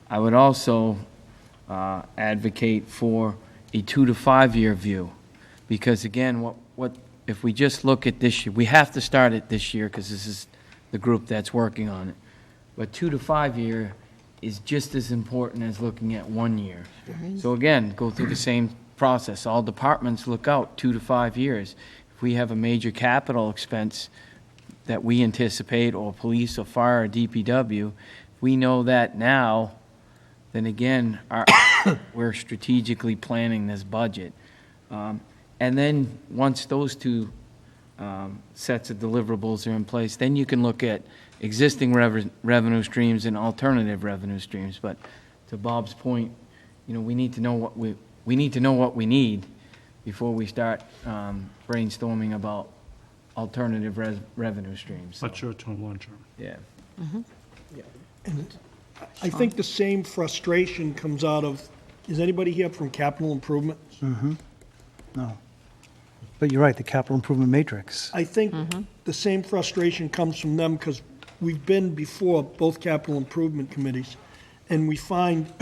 I would also advocate for a 2 to 5 year view, because again, what if we just look at this year, we have to start it this year because this is the group that's working on it. But 2 to 5 year is just as important as looking at 1 year. So again, go through the same process. All departments look out 2 to 5 years. If we have a major capital expense that we anticipate, or police or fire or DPW, we know that now, then again, we're strategically planning this budget. And then once those two sets of deliverables are in place, then you can look at existing revenue streams and alternative revenue streams. But to Bob's point, you know, we need to know what we need before we start brainstorming about alternative revenue streams. But short-term, long-term. Yeah. And I think the same frustration comes out of, is anybody here from capital improvement? No. But you're right, the capital improvement matrix. I think the same frustration comes from them because we've been before both capital improvement committees, and we find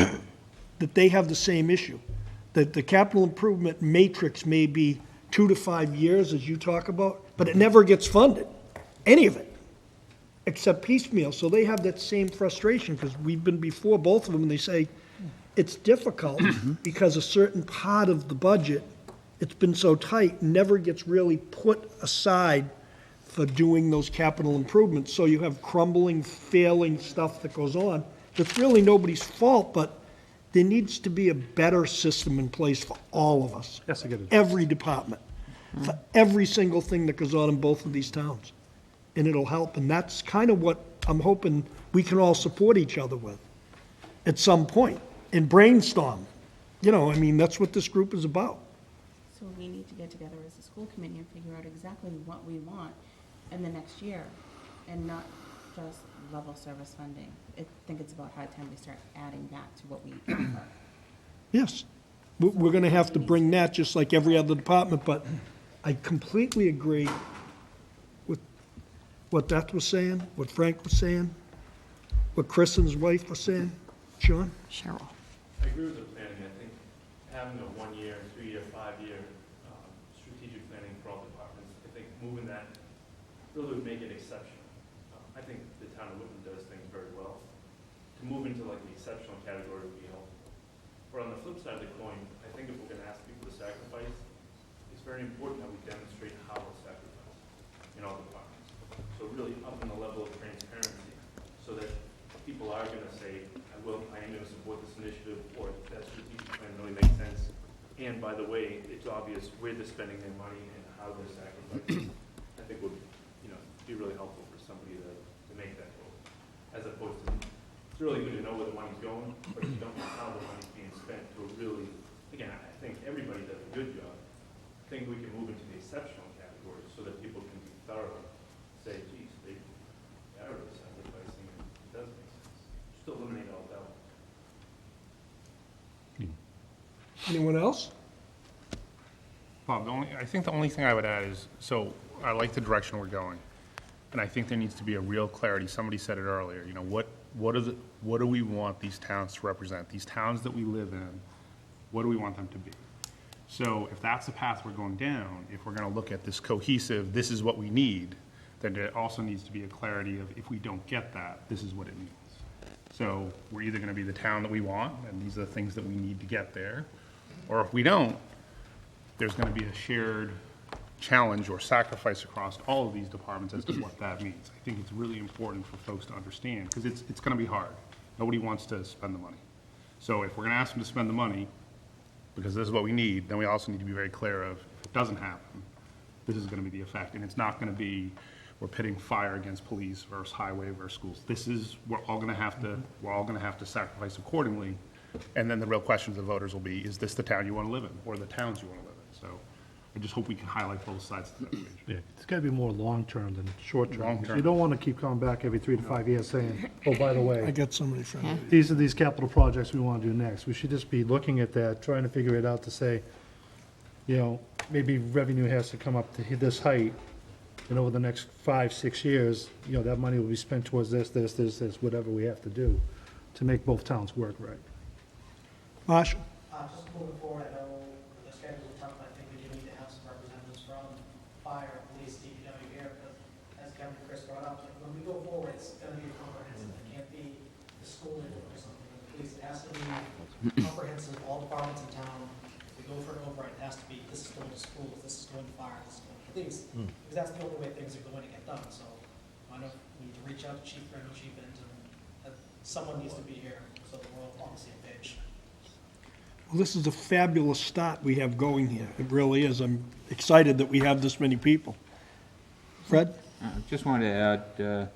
that they have the same issue, that the capital improvement matrix may be 2 to 5 years, as you talk about, but it never gets funded, any of it, except piecemeal. So they have that same frustration because we've been before both of them, and they say it's difficult because a certain part of the budget, it's been so tight, never gets really put aside for doing those capital improvements. So you have crumbling, failing stuff that goes on. It's really nobody's fault, but there needs to be a better system in place for all of us. Yes, I get it. Every department, for every single thing that goes on in both of these towns. And it'll help, and that's kind of what I'm hoping we can all support each other with at some point and brainstorm. You know, I mean, that's what this group is about. So we need to get together as a school committee and figure out exactly what we want in the next year, and not just level service funding. I think it's about high time we start adding back to what we offer. Yes. we're gonna have to bring that, just like every other department, but I completely agree with what Beth was saying, what Frank was saying, what Chris and his wife were saying. Sean? Cheryl. I agree with the planning. I think having a 1-year, 3-year, 5-year strategic planning for all departments, I think moving that really would make it exceptional. I think the town of Whitman does things very well. To move into like the exceptional category would be helpful. But on the flip side of the coin, I think if we're going to ask people to sacrifice, it's very important that we demonstrate how we'll sacrifice in all departments. So really up in the level of transparency so that people are going to say, I am going to support this initiative, or that strategic plan really makes sense. And by the way, it's obvious where they're spending their money and how they're sacrificing. I think would, be really helpful for somebody to make that goal. As opposed to, it's really good to know where the money's going, but if you don't know how the money's being spent to really, again, I think everybody does a good job. I think we can move into the exceptional category so that people can be thorough, say, geez, they are really sacrificing, and it does make sense. Just eliminate all doubt. Anyone else? Bob, I think the only thing I would add is, so I like the direction we're going, and I think there needs to be a real clarity. Somebody said it earlier, what do we want these towns to represent? These towns that we live in, what do we want them to be? So if that's the path we're going down, if we're going to look at this cohesive, this is what we need, then there also needs to be a clarity of if we don't get that, this is what it means. So we're either going to be the town that we want, and these are the things that we need to get there, or if we don't, there's going to be a shared challenge or sacrifice across all of these departments as to what that means. I think it's really important for folks to understand, because it's going to be hard. Nobody wants to spend the money. So if we're going to ask them to spend the money, because this is what we need, then we also need to be very clear of, if it doesn't happen, this is going to be the effect. And it's not going to be, we're pitting fire against police versus highway versus schools. This is, we're all going to have to sacrifice accordingly. And then the real question to the voters will be, is this the town you want to live in, or the towns you want to live in? So I just hope we can highlight both sides of that equation. Yeah, it's got to be more long-term than short-term. Long-term. You don't want to keep coming back every 3 to 5 years saying, oh, by the way. I got somebody from you. These are these capital projects we want to do next. We should just be looking at that, trying to figure it out to say, maybe revenue has to come up to hit this height, and over the next 5, 6 years, that money will be spent towards this, whatever we have to do to make both towns work right. Marshall? Just moving forward, I know the schedule is tough, I think we do need to have some representatives from fire, police, DPW here, because as Kevin and Chris brought up, when we go forward, it's gonna be comprehensive. It can't be the school or something, the police, it has to be comprehensive, all departments in town. If we go for an override, it has to be, this is going to schools, this is going to fire, this is going to police, because that's the only way things are going to get done, so I know we need to reach out to Chief Brennan, Chief Benton, that someone needs to be here, so that we're all on the same page. Well, this is a fabulous start we have going here. It really is. I'm excited that we have this many people. Fred? Just wanted to add,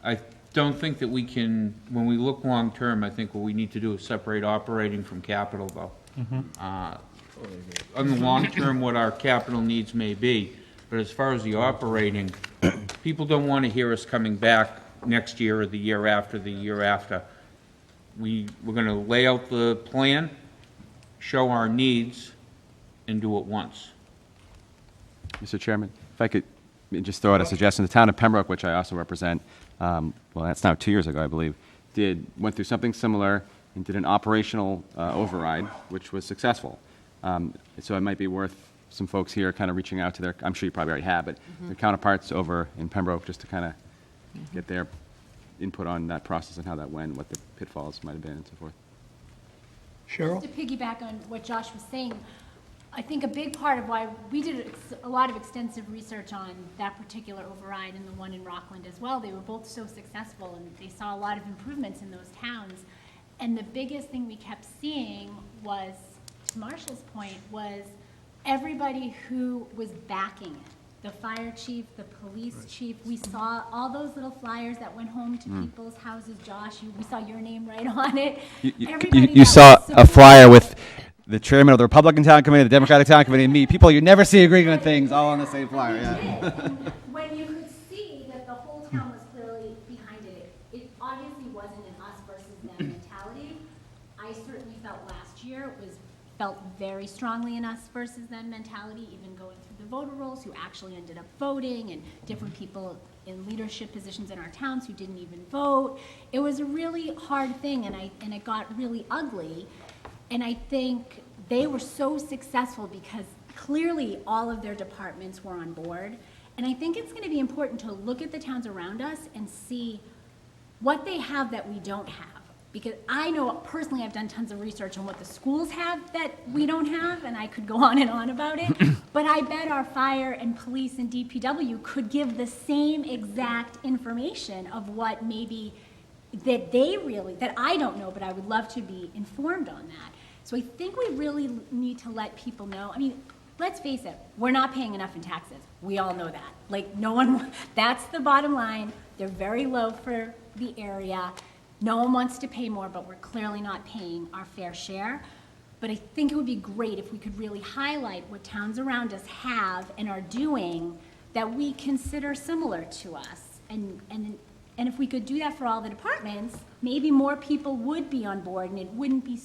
I don't think that we can, when we look long-term, I think what we need to do is separate operating from capital, though. On the long term, what our capital needs may be, but as far as the operating, people don't want to hear us coming back next year or the year after, We're going to lay out the plan, show our needs, and do it once. Mr. Chairman, if I could just throw out a suggestion. The town of Pembroke, which I also represent, well, that's now 2 years ago, I believe, went through something similar and did an operational override, which was successful. So it might be worth some folks here kind of reaching out to their, I'm sure you probably already have, but their counterparts over in Pembroke, just to kind of get their input on that process and how that went, what the pitfalls might have been, and so forth. Cheryl? To piggyback on what Josh was saying, I think a big part of why we did a lot of extensive research on that particular override and the one in Rockland as well. They were both so successful, and they saw a lot of improvements in those towns. And the biggest thing we kept seeing was, to Marshall's point, was everybody who was backing it. The fire chief, the police chief, we saw all those little flyers that went home to people's houses. Josh, we saw your name right on it. You saw a flyer with the chairman of the Republican Town Committee, the Democratic Town Committee, and me. People you never see agreeing on things, all on the same flyer. Yeah. When you could see that the whole town was clearly behind it, it obviously wasn't an us versus them mentality. I certainly felt last year it felt very strongly in us versus them mentality, even going through the voter rolls, who actually ended up voting, and different people in leadership positions in our towns who didn't even vote. It was a really hard thing, and it got really ugly. And I think they were so successful because clearly all of their departments were on board. And I think it's going to be important to look at the towns around us and see what they have that we don't have. Because I know personally I've done tons of research on what the schools have that we don't have, and I could go on and on about it. But I bet our fire and police and DPW could give the same exact information of what maybe that that I don't know, but I would love to be informed on that. So I think we really need to let people know. I mean, let's face it, we're not paying enough in taxes. We all know that. Like, no one, that's the bottom line. They're very low for the area. No one wants to pay more, but we're clearly not paying our fair share. But I think it would be great if we could really highlight what towns around us have and are doing that we consider similar to us. And if we could do that for all the departments, maybe more people would be on board, and it wouldn't be,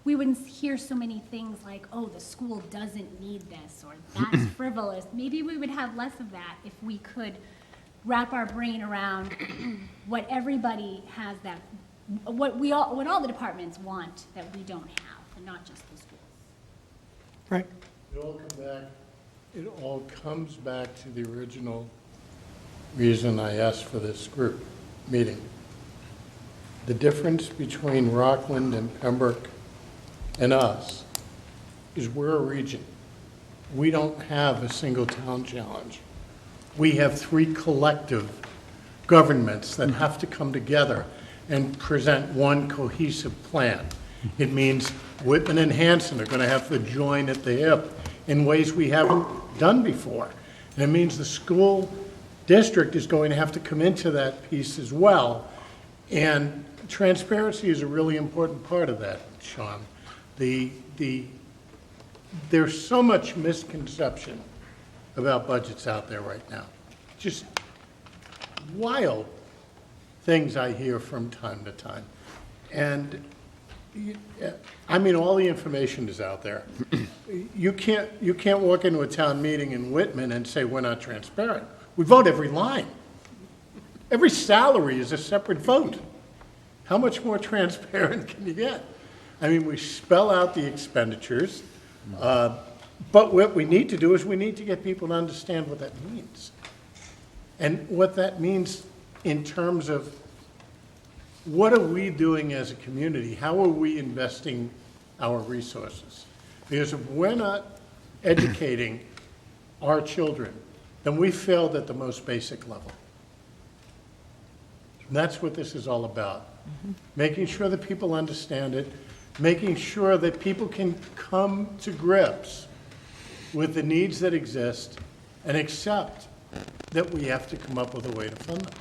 we wouldn't hear so many things like, oh, the school doesn't need this, or that's frivolous. Maybe we would have less of that if we could wrap our brain around what everybody has, that what all the departments want that we don't have, and not just the schools. Right. It all comes back to the original reason I asked for this group meeting. The difference between Rockland and Pembroke and us is we're a region. We don't have a single town challenge. We have three collective governments that have to come together and present one cohesive plan. It means Whitman and Hanson are going to have to join at the hip in ways we haven't done before. And it means the school district is going to have to come into that piece as well. And transparency is a really important part of that, Sean. There's so much misconception about budgets out there right now. Just wild things I hear from time to time. And I mean, all the information is out there. You can't walk into a town meeting in Whitman and say we're not transparent. We vote every line. Every salary is a separate vote. How much more transparent can you get? I mean, we spell out the expenditures, but what we need to do is we need to get people to understand what that means. And what that means in terms of what are we doing as a community? How are we investing our resources? Because if we're not educating our children, then we failed at the most basic level. And that's what this is all about. Making sure that people understand it, making sure that people can come to grips with the needs that exist and accept that we have to come up with a way to fund them.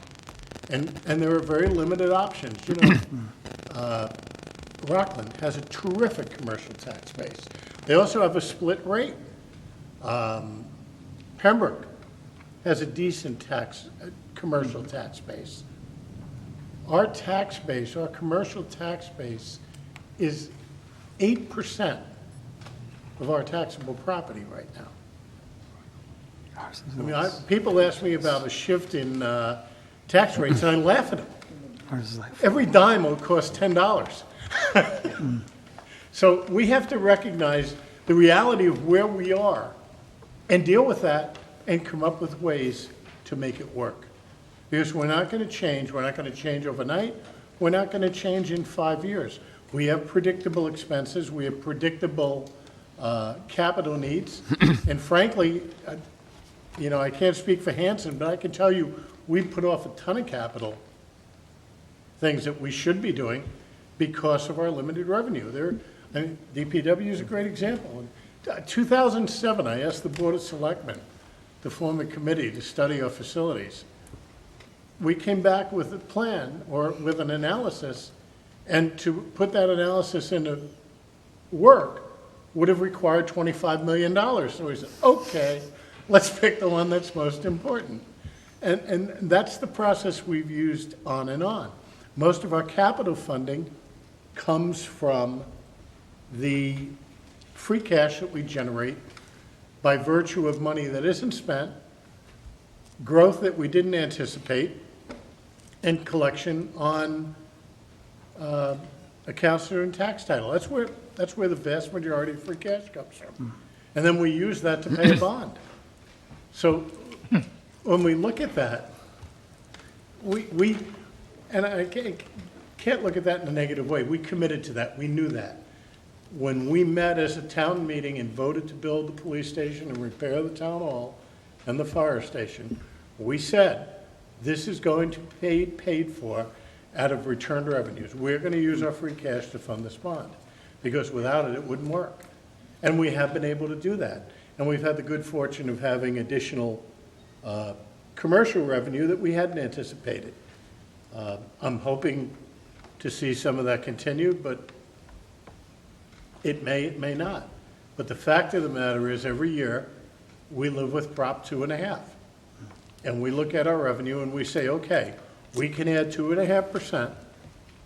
And there are very limited options. You know, Rockland has a terrific commercial tax base. They also have a split rate. Pembroke has a decent commercial tax base. Our tax base, our commercial tax base, is 8% of our taxable property right now. I mean, people ask me about a shift in tax rates, and I laugh at them. Every dime will cost $10. So we have to recognize the reality of where we are and deal with that and come up with ways to make it work. Because we're not going to change. We're not going to change overnight. We're not going to change in 5 years. We have predictable expenses. We have predictable capital needs. And frankly, you know, I can't speak for Hanson, but I can tell you we've put off a ton of capital things that we should be doing because of our limited revenue. I mean, DPW is a great example. In 2007, I asked the Board of Selectmen to form a committee to study our facilities. We came back with a plan or with an analysis, and to put that analysis into work would have required $25 million. So we said, okay, let's pick the one that's most important. And that's the process we've used on and on. Most of our capital funding comes from the free cash that we generate by virtue of money that isn't spent, growth that we didn't anticipate, and collection on accounts that are in tax title. That's where the vast majority of free cash comes from. And then we use that to pay a bond. So when we look at that, and I can't look at that in a negative way. We committed to that. We knew that. When we met as a town meeting and voted to build the police station and repair the town hall and the fire station, we said, this is going to be paid for out of returned revenues. We're going to use our free cash to fund this bond, because without it, it wouldn't work. And we have been able to do that. And we've had the good fortune of having additional commercial revenue that we hadn't anticipated. I'm hoping to see some of that continue, but it may not. But the fact of the matter is, every year, we live with Prop 2.5. And we look at our revenue and we say, okay, we can add 2.5%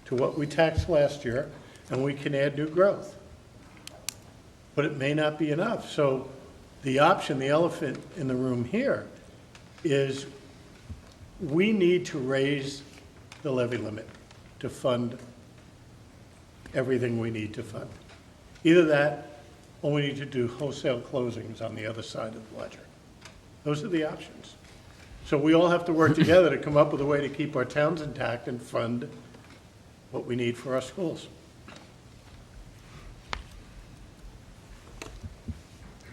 to what we taxed last year, and we can add new growth. But it may not be enough. So the option, the elephant in the room here, is we need to raise the levy limit to fund everything we need to fund. Either that, or we need to do wholesale closings on the other side of the ledger. Those are the options. So we all have to work together to come up with a way to keep our towns intact and fund what we need for our schools.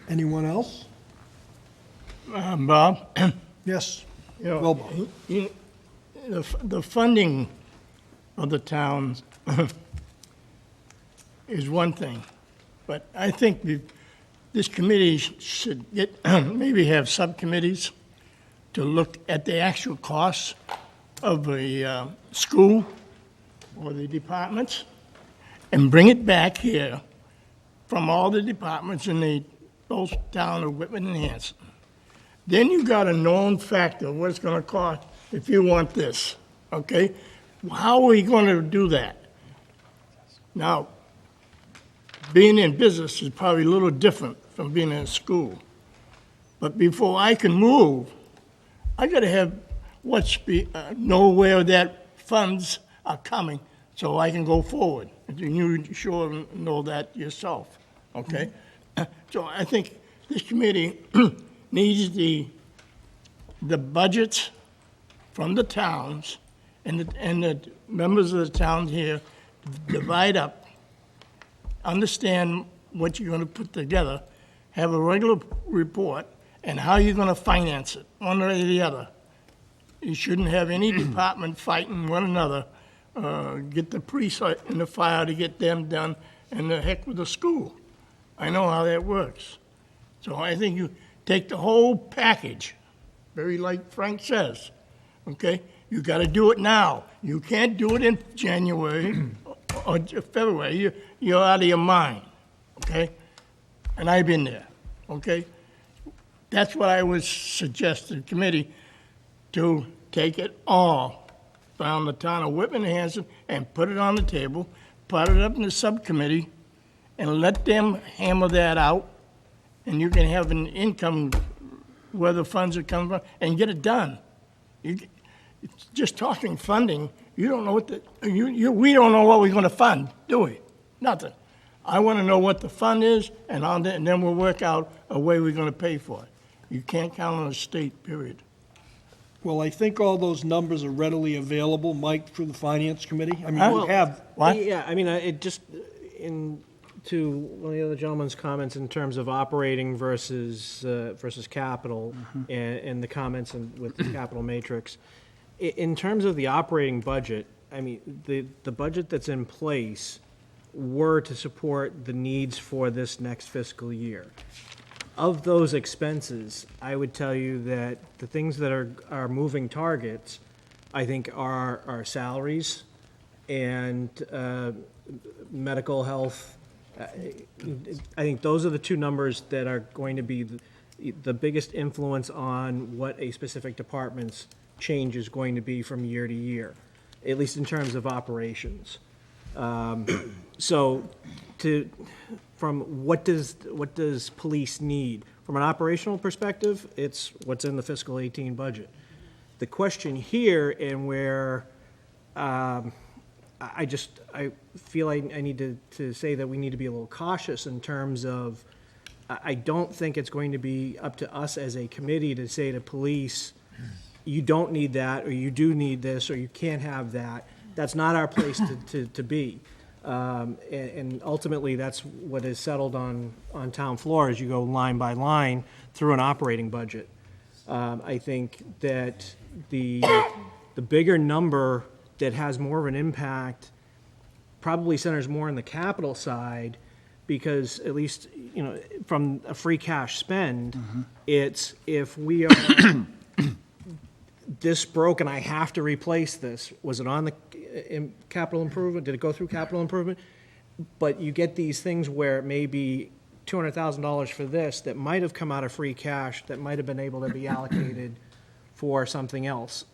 Anyone else? Bob? Yes. You know, Well, Bob. the funding of the towns is one thing, but I think this committee should get, maybe have subcommittees to look at the actual costs of a school or the departments and bring it back here from all the departments in the both town of Whitman and Hanson. Then you got a known factor of what it's going to cost if you want this, okay? How are we going to do that? Now, being in business is probably a little different from being in a school. But before I can move, I got to have know where that funds are coming so I can go forward. You sure know that yourself, okay? So I think this committee needs the budgets from the towns and the members of the town here divide up, understand what you're going to put together, have a regular report, and how you're going to finance it, one way or the other. You shouldn't have any department fighting one another, get the police in the fire to get them done, and the heck with the school. I know how that works. So I think you take the whole package, very like Frank says, okay? You got to do it now. You can't do it in January or February. You're out of your mind, okay? And I've been there, okay? That's what I would suggest to the committee, to take it all from the town of Whitman and Hanson and put it on the table, put it up in the subcommittee, and let them hammer that out, and you can have an income where the funds are coming from, and get it done. Just talking funding, you don't know what we don't know what we're going to fund, do we? Nothing. I want to know what the fund is, and then we'll work out a way we're going to pay for it. You can't count on the state, period. Well, I think all those numbers are readily available, Mike, through the Finance Committee. I mean, Well, we have, Yeah, I mean, it just, to one of the other gentleman's comments in terms of operating versus capital, and the comments with the capital matrix. In terms of the operating budget, I mean, the budget that's in place were to support the needs for this next fiscal year. Of those expenses, I would tell you that the things that are moving targets, I think, are salaries and medical health. I think those are the two numbers that are going to be the biggest influence on what a specific department's change is going to be from year to year, at least in terms of operations. So from what does police need? From an operational perspective, it's what's in the fiscal 18 budget. The question here, and where I feel I need to say that we need to be a little cautious in terms of, I don't think it's going to be up to us as a committee to say to police, you don't need that, or you do need this, or you can't have that. That's not our place to be. And ultimately, that's what is settled on town floor as you go line by line through an operating budget. I think that the bigger number that has more of an impact probably centers more on the capital side, because at least, from a free cash spend, it's if we are this broke and I have to replace this, was it on the capital improvement? Did it go through capital improvement? But you get these things where it may be $200,000 for this that might have come out of free cash that might have been able to be allocated for something else,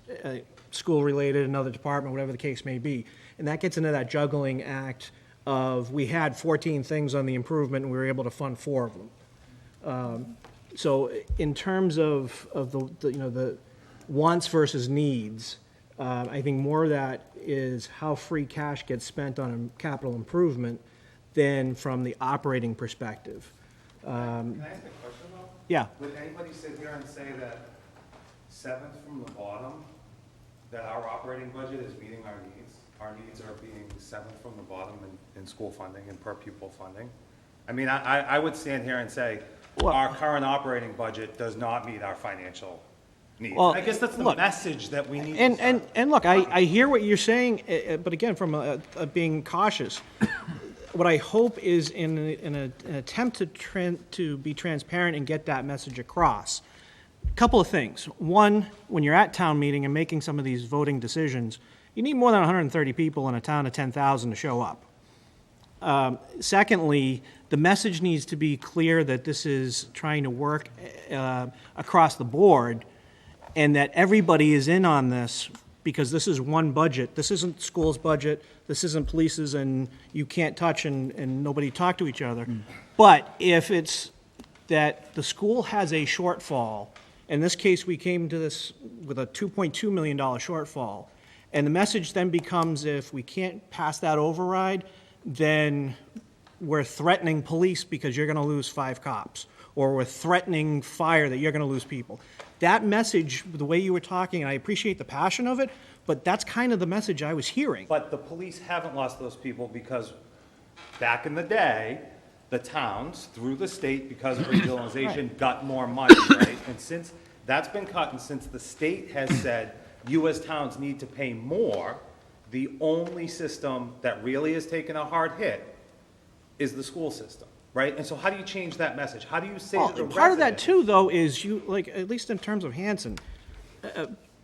school-related, another department, whatever the case may be. And that gets into that juggling act of, we had 14 things on the improvement and we were able to fund 4 of them. So in terms of the wants versus needs, I think more of that is how free cash gets spent on a capital improvement than from the operating perspective. Can I ask a question though? Yeah. Would anybody sit here and say that 7th from the bottom, that our operating budget is meeting our needs? Our needs are being 7th from the bottom in school funding and per pupil funding? I mean, I would stand here and say, our current operating budget does not meet our financial needs. Well, I guess that's the message that we need. And look, I hear what you're saying, but again, from being cautious, what I hope is in an attempt to be transparent and get that message across. A couple of things. One, when you're at town meeting and making some of these voting decisions, you need more than 130 people in a town of 10,000 to show up. Secondly, the message needs to be clear that this is trying to work across the board, and that everybody is in on this, because this is one budget. This isn't school's budget, this isn't police's, and you can't touch and nobody talk to each other. But if it's that the school has a shortfall, in this case, we came to this with a $2.2 million shortfall, and the message then becomes, if we can't pass that override, then we're threatening police because you're gonna lose 5 cops, or we're threatening fire that you're gonna lose people. That message, the way you were talking, and I appreciate the passion of it, but that's kind of the message I was hearing. But the police haven't lost those people because back in the day, the towns, through the state, because of regionalization, got more money, right? And since that's been cut, and since the state has said you as towns need to pay more, the only system that really has taken a hard hit is the school system, right? And so how do you change that message? How do you say to the Part of that resident- too, though, is you, like, at least in terms of Hanson,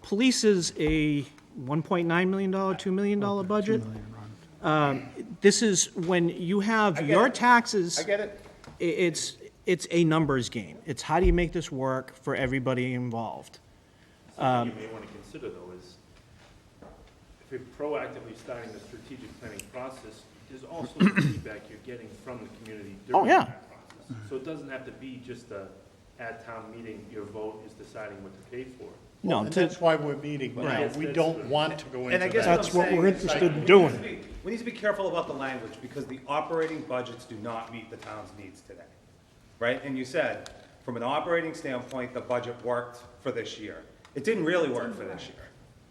police is a $1.9 million, $2 million budget. This is when you have your taxes. I get it. It's a numbers game. It's how do you make this work for everybody involved? Something you may want to consider, though, is if you're proactively starting the strategic planning process, there's also the feedback you're getting from the community during that process. So it doesn't have to be just at town meeting, your vote is deciding what to pay for. Well, and that's why we're meeting now. Right. We don't want to go into And I guess that. what I'm saying is we need to be careful about the language, because the operating budgets do not meet the town's needs today, right? And you said, from an operating standpoint, the budget worked for this year. It didn't really work for this year.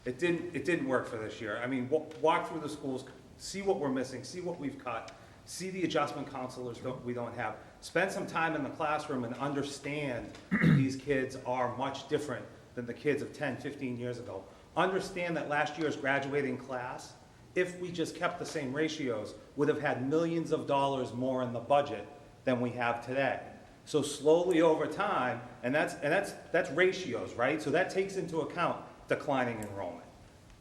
It didn't work for this year. I mean, walk through the schools, see what we're missing, see what we've cut, see the adjustment counselors that we don't have. Spend some time in the classroom and understand that these kids are much different than the kids of 10, 15 years ago. Understand that last year's graduating class, if we just kept the same ratios, would have had millions of dollars more in the budget than we have today. So slowly over time, and that's ratios, right? So that takes into account declining enrollment.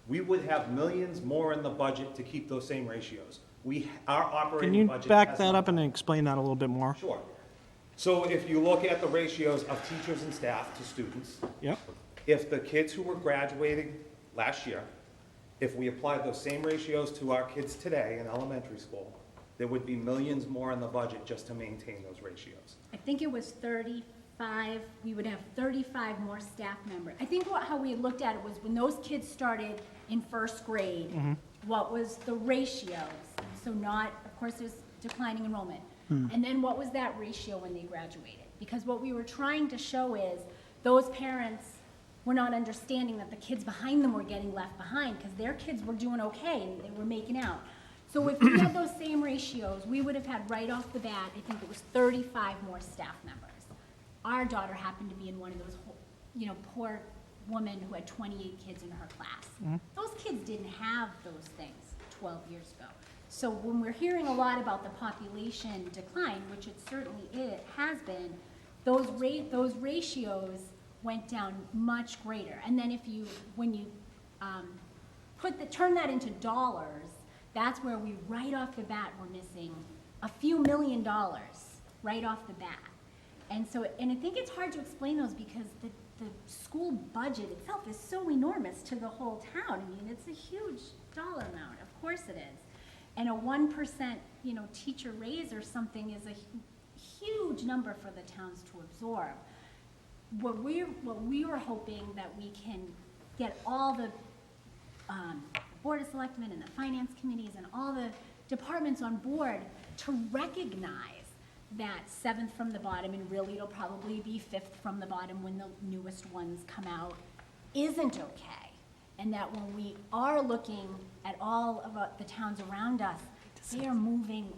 We would have millions more in the budget to keep those same ratios. Our operating budget. Can you back has that not- up and explain that a little bit more? Sure. So if you look at the ratios of teachers and staff to students. Yep. If the kids who were graduating last year If we applied those same ratios to our kids today in elementary school, there would be millions more in the budget just to maintain those ratios. I think it was 35, we would have 35 more staff members. I think how we looked at it was when those kids started in first grade, what was the ratios? So not, of course, there's declining enrollment. And then what was that ratio when they graduated? Because what we were trying to show is those parents were not understanding that the kids behind them were getting left behind because their kids were doing okay and they were making out. So if we had those same ratios, we would have had right off the bat, I think it was 35 more staff members. Our daughter happened to be in one of those, poor woman who had 28 kids in her class. Those kids didn't have those things 12 years ago. So when we're hearing a lot about the population decline, which it certainly has been, those ratios went down much greater. And then when you turn that into dollars, that's where we right off the bat were missing a few $1 million right off the bat. And I think it's hard to explain those because the school budget itself is so enormous to the whole town. I mean, it's a huge dollar amount. Of course it is. And a 1%, teacher raise or something is a huge number for the towns to absorb. What we were hoping that we can get all the Board of Selectmen and the finance committees and all the departments on board to recognize that 7th from the bottom, and really it'll probably be 5th from the bottom when the newest ones come out, isn't okay. And that when we are looking at all of the towns around us, they are moving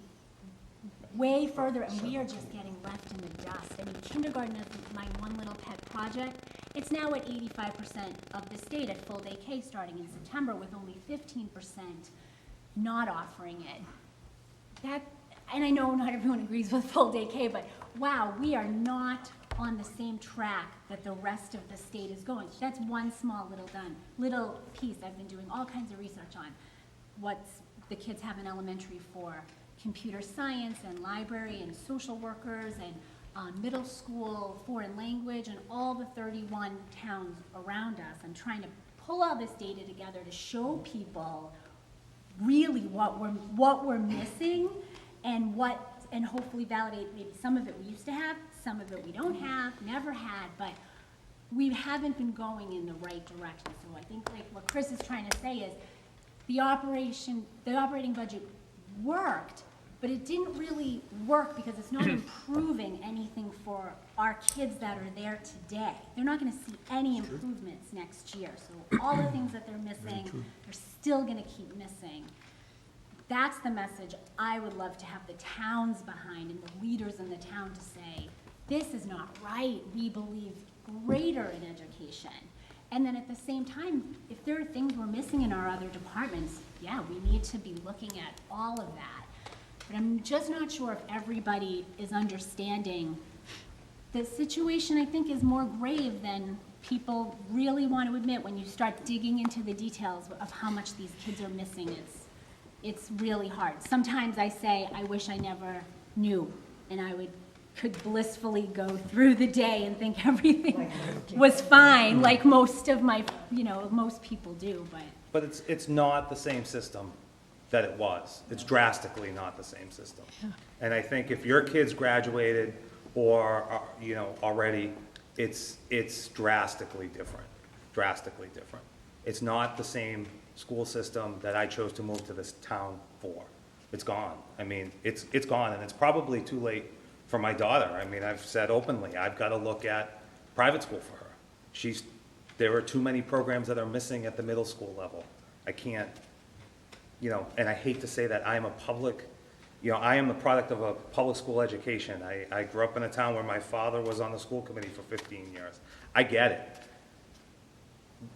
way further, and we are just getting left in the dust. I mean, kindergarten is my one little pet project. It's now at 85% of the state at full day K starting in September, with only 15% not offering it. And I know not everyone agrees with full day K, but wow, we are not on the same track that the rest of the state is going. That's one small little piece I've been doing all kinds of research on. What the kids have in elementary for computer science and library and social workers and middle school, foreign language, and all the 31 towns around us. I'm trying to pull all this data together to show people really what we're missing and hopefully validate maybe some of it we used to have, some of it we don't have, never had, but we haven't been going in the right direction. So I think like what Chris is trying to say is the operating budget worked, but it didn't really work because it's not improving anything for our kids that are there today. They're not going to see any improvements next year. So all the things that they're missing, they're still going to keep missing. That's the message I would love to have the towns behind and the leaders in the town to say, this is not right. We believe greater in education. And then at the same time, if there are things we're missing in our other departments, yeah, we need to be looking at all of that. But I'm just not sure if everybody is understanding the situation. I think is more grave than people really want to admit when you start digging into the details of how much these kids are missing. It's really hard. Sometimes I say, I wish I never knew, and I could blissfully go through the day and think everything was fine, like most of my, most people do, But it's not the same system that it was. It's drastically not the same system. And I think if your kids graduated or, already, it's drastically different, It's not the same school system that I chose to move to this town for. It's gone. I mean, it's gone, and it's probably too late for my daughter. I mean, I've said openly, I've got to look at private school for her. There are too many programs that are missing at the middle school level. I can't, and I hate to say that I am I am the product of a public school education. I grew up in a town where my father was on the school committee for 15 years. I get it.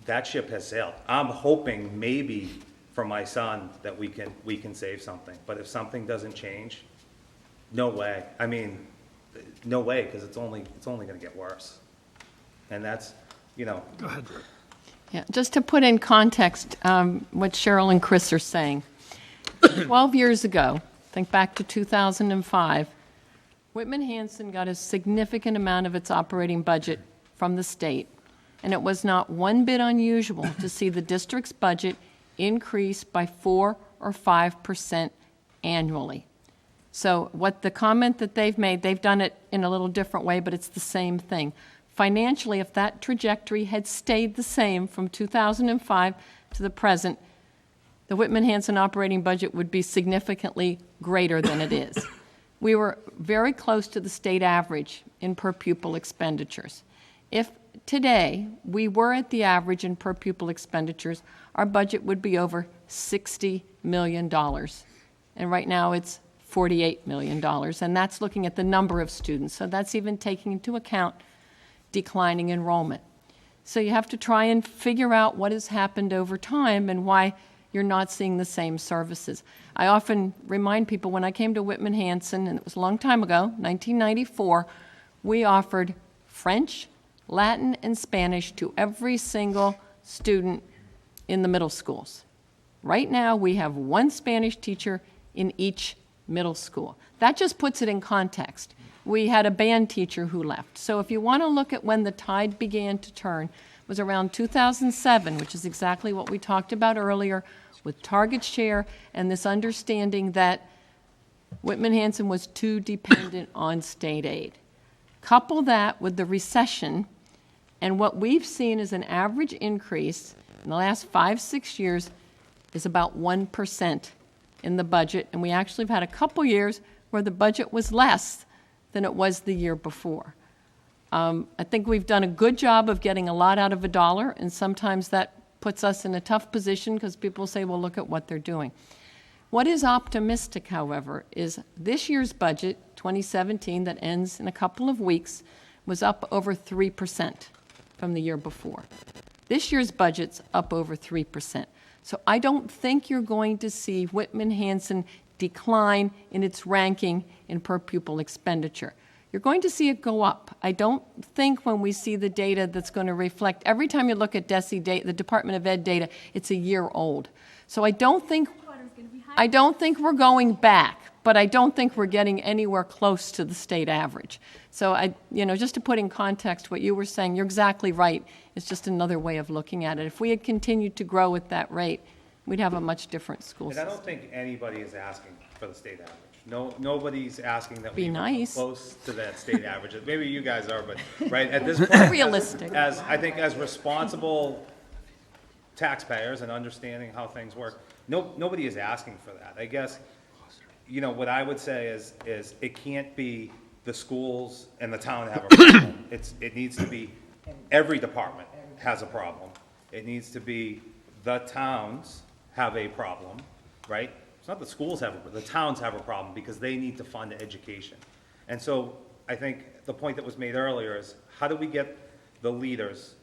That ship has sailed. I'm hoping maybe for my son that we can save something. But if something doesn't change, no way. I mean, no way, because it's only going to get worse. And that's, Go ahead. Yeah, just to put in context what Cheryl and Chris are saying. 12 years ago, think back to 2005, Whitman Hanson got a significant amount of its operating budget from the state, and it was not one bit unusual to see the district's budget increase by 4 or 5% annually. So what the comment that they've made, they've done it in a little different way, but it's the same thing. Financially, if that trajectory had stayed the same from 2005 to the present, the Whitman Hanson operating budget would be significantly greater than it is. We were very close to the state average in per pupil expenditures. If today we were at the average in per pupil expenditures, our budget would be over $60 million. And right now it's $48 million, and that's looking at the number of students. So that's even taking into account declining enrollment. So you have to try and figure out what has happened over time and why you're not seeing the same services. I often remind people when I came to Whitman Hanson, and it was a long time ago, 1994, we offered French, Latin, and Spanish to every single student in the middle schools. Right now, we have one Spanish teacher in each middle school. That just puts it in context. We had a band teacher who left. So if you want to look at when the tide began to turn, it was around 2007, which is exactly what we talked about earlier with target share and this understanding that Whitman Hanson was too dependent on state aid. Couple that with the recession, and what we've seen is an average increase in the last 5-6 years is about 1% in the budget, and we actually have had a couple years where the budget was less than it was the year before. I think we've done a good job of getting a lot out of a dollar, and sometimes that puts us in a tough position because people say, well, look at what they're doing. What is optimistic, however, is this year's budget, 2017, that ends in a couple of weeks, was up over 3% from the year before. This year's budget's up over 3%. So I don't think you're going to see Whitman Hanson decline in its ranking in per pupil expenditure. You're going to see it go up. I don't think when we see the data that's going to reflect, every time you look at DESE data, the Department of Ed data, it's a year old. So I don't think we're going back, but I don't think we're getting anywhere close to the state average. So just to put in context what you were saying, you're exactly right. It's just another way of looking at it. If we had continued to grow at that rate, we'd have a much different school And I system. don't think anybody is asking for the state average. Nobody's asking that Be we nice. come close to that state average. Maybe you guys are, but right at this point, Realistic. I think as responsible taxpayers and understanding how things work, nobody is asking for that. I guess, what I would say is it can't be the schools and the town have a problem. It needs to be every department has a problem. It needs to be the towns have a problem, right? It's not the schools have the towns have a problem because they need to fund education. And so I think the point that was made earlier is how do we get the leaders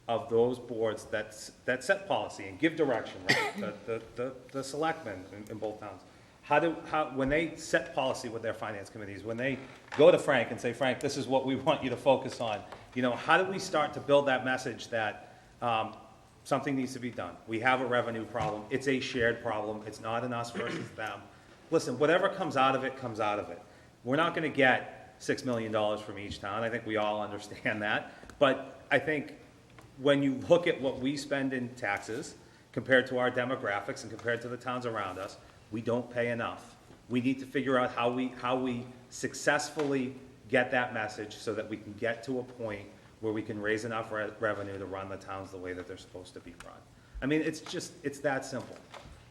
of those boards that set policy and give direction, right? The selectmen in both towns. When they set policy with their finance committees, when they go to Frank and say, Frank, this is what we want you to focus on, how do we start to build that message that something needs to be done? We have a revenue problem. It's a shared problem. It's not an us versus them. Listen, whatever comes out of it, comes out of it. We're not going to get $6 million from each town. I think we all understand that. But I think when you look at what we spend in taxes compared to our demographics and compared to the towns around us, we don't pay enough. We need to figure out how we successfully get that message so that we can get to a point where we can raise enough revenue to run the towns the way that they're supposed to be run. I mean, it's that simple.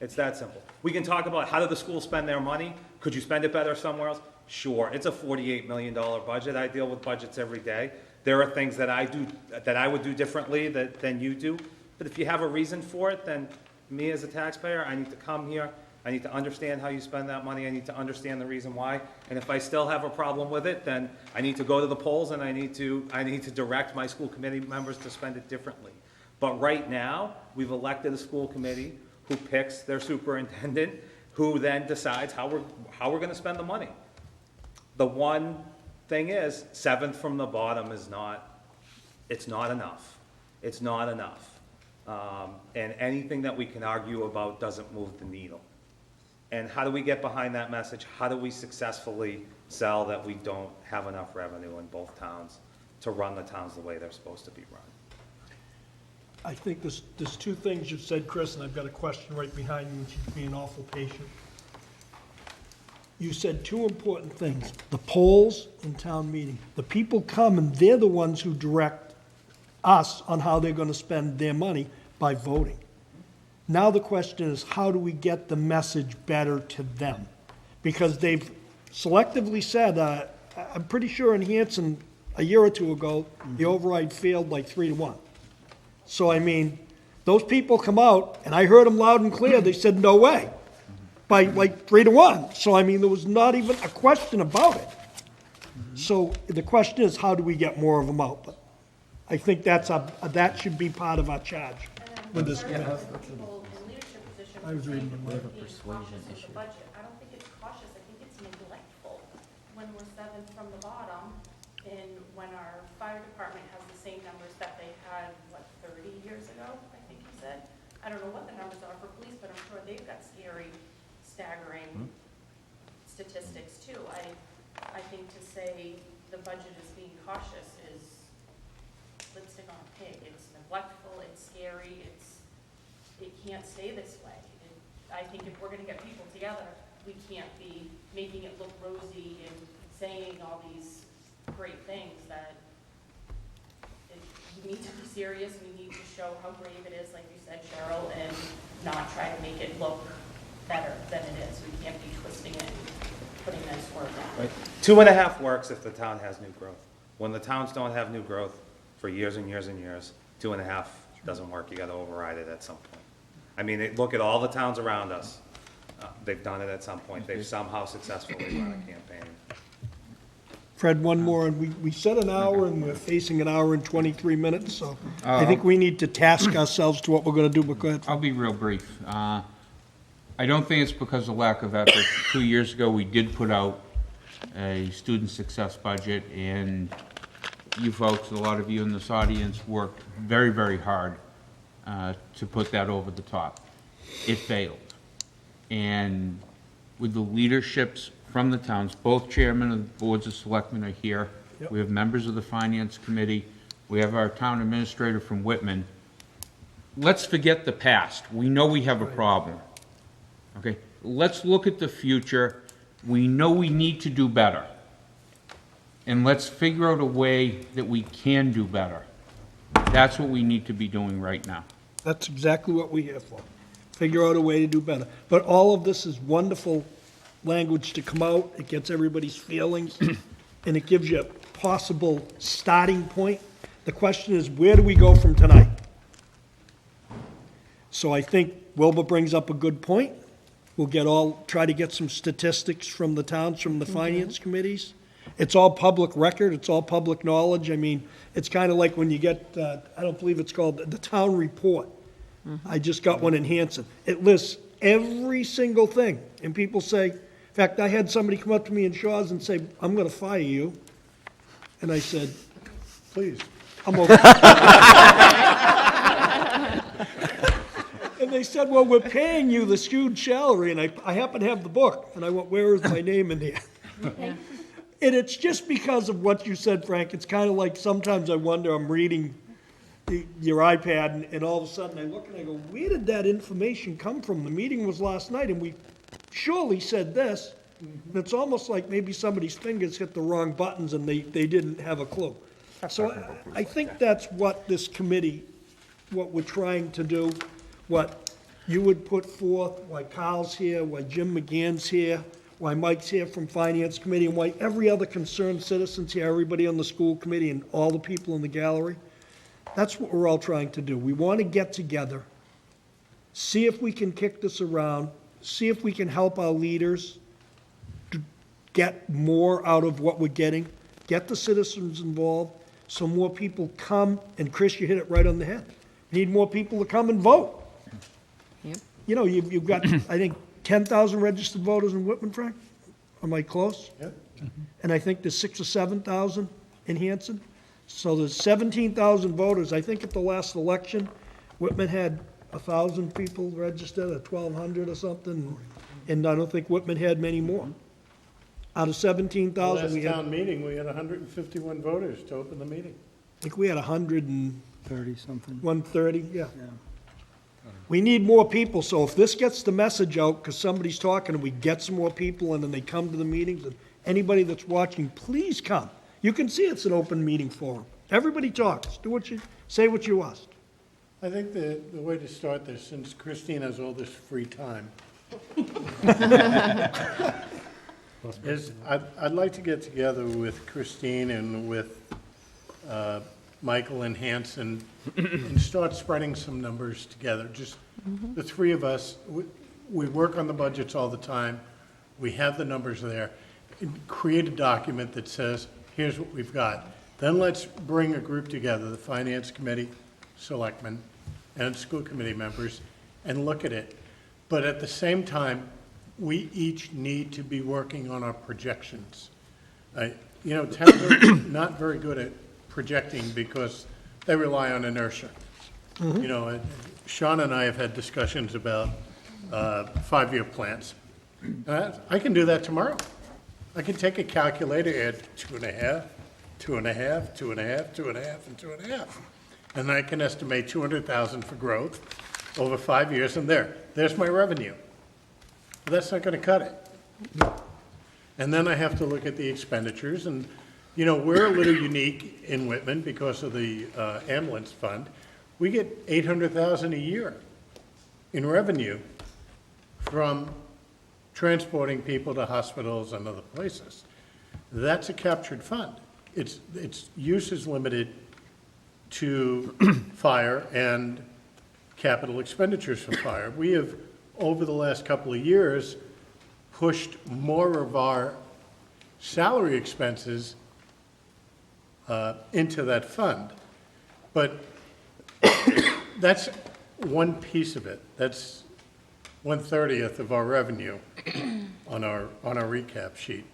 It's that simple. We can talk about how do the schools spend their money? Could you spend it better somewhere else? Sure. It's a $48 million budget. I deal with budgets every day. There are things that I would do differently than you do. But if you have a reason for it, then me as a taxpayer, I need to come here. I need to understand how you spend that money. I need to understand the reason why. And if I still have a problem with it, then I need to go to the polls and I need to direct my school committee members to spend it differently. But right now, we've elected a school committee who picks their superintendent, who then decides how we're going to spend the money. The one thing is, seventh from the bottom is not enough. It's not enough. And anything that we can argue about doesn't move the needle. And how do we get behind that message? How do we successfully sell that we don't have enough revenue in both towns to run the towns the way they're supposed to be run? I think there's two things you've said, Chris, and I've got a question right behind you, which is being awful patient. You said two important things, the polls and town meeting. The people come and they're the ones who direct us on how they're gonna spend their money by voting. Now the question is, how do we get the message better to them? Because they've selectively said, I'm pretty sure in Hanson, a year or two ago, the override failed like 3-1. So, I mean, those people come out, and I heard them loud and clear, they said, no way, by like 3-1. So, I mean, there was not even a question about it. So the question is, how do we get more of them out? But I think that should be part of our charge with this committee. People in leadership positions I was reading saying the we're word. being cautious with the budget. I don't think it's cautious, I think it's neglectful. When we're seventh from the bottom, and when our fire department has the same numbers that they had, 30 years ago, I think you said? I don't know what the numbers are for police, but I'm sure they've got scary, staggering statistics too. I think to say the budget is being cautious is lipstick on a pig. It's neglectful, it's scary, it can't stay this way. I think if we're gonna get people together, we can't be making it look rosy and saying all these great things that we need to be serious, we need to show how brave it is, like you said, Cheryl, and not try to make it look better than it is. We can't be twisting it and putting nice words on it. Right. 2.5 works if the town has new growth. When the towns don't have new growth for years and years and years, 2.5 doesn't work. You gotta override it at some point. I mean, look at all the towns around us. They've done it at some point. They've somehow successfully run a campaign. Fred, one more, and we said an hour, and we're facing an hour and 23 minutes, so I think we need to task ourselves to what we're gonna do, but go ahead. I'll be real brief. I don't think it's because of lack of effort. 2 years ago, we did put out a student success budget, and you folks, a lot of you in this audience, worked very, very hard to put that over the top. It failed. And with the leaderships from the towns, both chairmen of the boards of selectmen are here. Yep. We have members of the finance committee. We have our town administrator from Whitman. Let's forget the past. We know we have a problem. Okay? Let's look at the future. We know we need to do better. And let's figure out a way that we can do better. That's what we need to be doing right now. That's exactly what we're here for. Figure out a way to do better. But all of this is wonderful language to come out. It gets everybody's feelings, and it gives you a possible starting point. The question is, where do we go from tonight? So I think Wilbur brings up a good point. We'll try to get some statistics from the towns, from the finance committees. It's all public record, it's all public knowledge. I mean, it's kind of like when you get, I don't believe it's called the town report. I just got one in Hanson. It lists every single thing, and people say, in fact, I had somebody come up to me in Shaw's and say, I'm gonna fire you. And I said, please, I'm okay. And they said, well, we're paying you this huge salary, and I happen to have the book. And I went, where is my name in here? And it's just because of what you said, Frank. It's kind of like sometimes I wonder, I'm reading your iPad, and all of a sudden I look and I go, where did that information come from? The meeting was last night, and we surely said this. And it's almost like maybe somebody's fingers hit the wrong buttons and they didn't have a clue. So I think that's what this committee, what we're trying to do, what you would put forth, why Kyle's here, why Jim McGann's here, why Mike's here from Finance Committee, and why every other concerned citizen's here, everybody on the school committee and all the people in the gallery. That's what we're all trying to do. We want to get together, see if we can kick this around, see if we can help our leaders to get more out of what we're getting, get the citizens involved, so more people come, and Chris, you hit it right on the head. We need more people to come and vote. Yep. You know, you've got, I think, 10,000 registered voters in Whitman, Frank? Am I close? Yep. And I think there's 6,000 or 7,000 in Hanson. So there's 17,000 voters. I think at the last election, Whitman had 1,000 people registered, or 1,200 or something, and I don't think Whitman had many more. Out of 17,000, we Last had, town meeting, we had 151 voters to open the meeting. I think we had 100 and 30-something. 1:30, yeah. We need more people, so if this gets the message out, because somebody's talking, and we get some more people, and then they come to the meetings, and anybody that's watching, please come. You can see it's an open meeting forum. Everybody talks. Say what you want. I think the way to start this, since Christine has all this free time, is I'd like to get together with Christine and with Michael and Hanson and start spreading some numbers together. Just the three of us, we work on the budgets all the time. We have the numbers there. And create a document that says, here's what we've got. Then let's bring a group together, the Finance Committee, Selectmen, and school committee members, and look at it. But at the same time, we each need to be working on our projections. Towns are not very good at projecting because they rely on inertia. Sean and I have had discussions about 5-year plans. I can do that tomorrow. I can take a calculator, add 2.5, 2.5, 2.5, 2.5, and 2.5. And I can estimate 200,000 for growth over 5 years, and there's my revenue. But that's not gonna cut it. And then I have to look at the expenditures, and, we're a little unique in Whitman because of the ambulance fund. We get 800,000 a year in revenue from transporting people to hospitals and other places. That's a captured fund. Its use is limited to fire and capital expenditures for fire. We have, over the last couple of years, pushed more of our salary expenses into that fund. But that's one piece of it. That's 1/30 of our revenue on our recap sheet.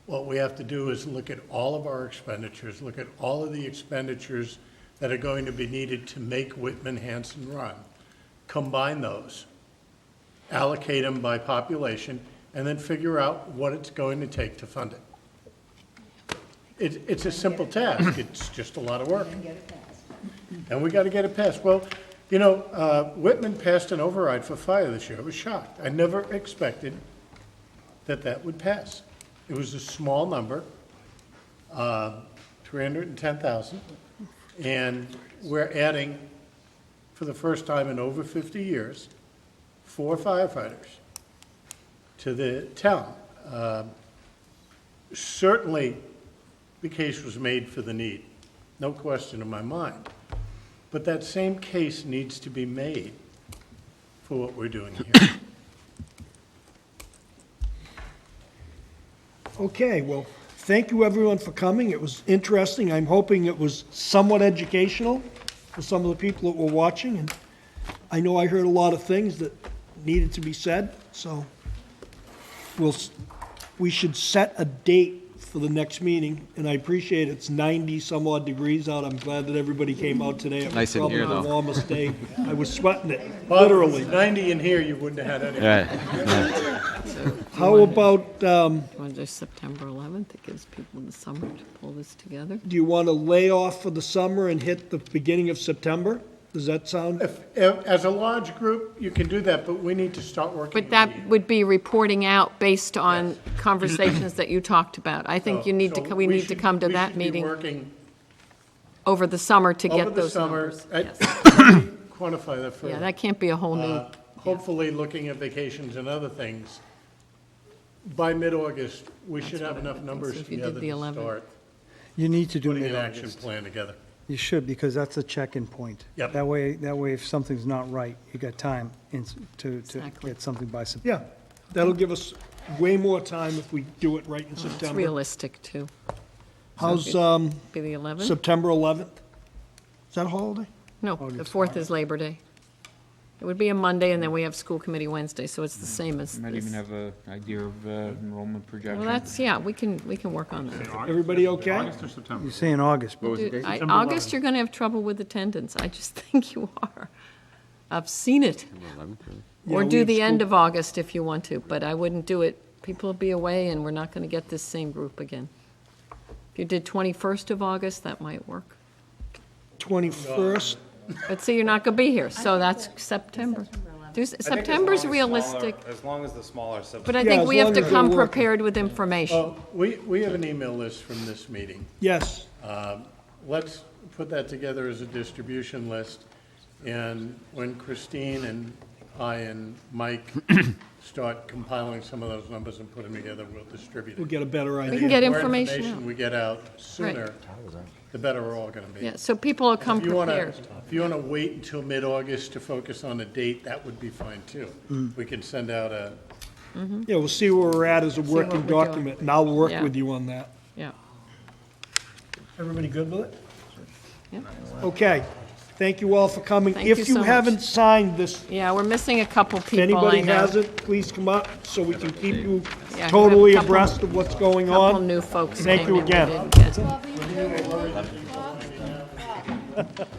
What we have to do is look at all of our expenditures, look at all of the expenditures that are going to be needed to make Whitman Hanson run. Combine those, allocate them by population, and then figure out what it's going to take to fund it. It's a simple task. It's just a lot of work. And we got to get it passed. Well, Whitman passed an override for fire this year. I was shocked. I never expected that would pass. It was a small number, 310,000, and we're adding, for the first time in over 50 years, 4 firefighters to the town. Certainly, the case was made for the need, no question in my mind. But that same case needs to be made for what we're doing here. Okay, well, thank you everyone for coming. It was interesting. I'm hoping it was somewhat educational for some of the people that were watching. And I know I heard a lot of things that needed to be said, so we should set a date for the next meeting, and I appreciate it's 90-some-odd degrees out. I'm glad that everybody came out today. It was Nice in probably here, the though. warmest day. I was sweating it, Well, if it was literally. 90 in here, you wouldn't have had any. How about, Want to do September 11th? It gives people the summer to pull this together. do you want to lay off for the summer and hit the beginning of September? Does that sound? As a large group, you can do that, but we need to start working. But that would be reporting out based on conversations that you talked about. I think you need to, we need to come to that meeting Working over the summer to over get the those summer. numbers. Quantify that further. Yeah, that can't be a whole new, Hopefully, looking at vacations and other things, by mid-August, we should have enough numbers So if you did together the to 11th. start You need to do putting an action mid-August. plan together. You should, because that's a check-in point. Yep. That way, if something's not right, you got time to Exactly. get something by September. Yeah, that'll give us way more time if we do it right in it's September. realistic, too. How's Be the 11th? September 11th? Is that a holiday? No, the 4th is Labor Day. It would be a Monday, and then we have school committee Wednesday, so it's the same as Might this. even have an idea of enrollment projection. Well, that's, yeah, we can work on that. Everybody okay? August or September? You're saying August, but Dude, August, you're gonna have trouble with attendance. I just think you are. I've seen it. Or Yeah, we do have the end school- of August if you want to, but I wouldn't do it. People will be away, and we're not gonna get this same group again. If you did 21st of August, that might work. 21st. But see, you're not going to be here, so that's September. September's realistic, As long as the smaller subset. but I Yeah, think as we have long to as come they're working. prepared with information. Well, we have an email list from this meeting. Yes. Let's put that together as a distribution list, and when Christine and I and Mike start compiling some of those numbers and put them together, we'll distribute We'll it. get a better idea. We can get The more information out. we get out sooner, the better we're all gonna be. Yeah, so people will come If you wanna- prepared. If you wanna wait until mid-August to focus on a date, that would be fine too. Mm. We can send out a, Yeah, we'll see where we're at as a what we're working doing. document, and I'll work Yeah. with you on that. Yeah. Everybody good with it? Yeah. Okay. Thank you all for coming. Thank you If so you much. haven't signed this, Yeah, we're missing a couple if people, I anybody know. hasn't, please come up so we can keep you Yeah, we have a totally couple- abreast of what's going Couple on. new folks Thank came you in we again. didn't get.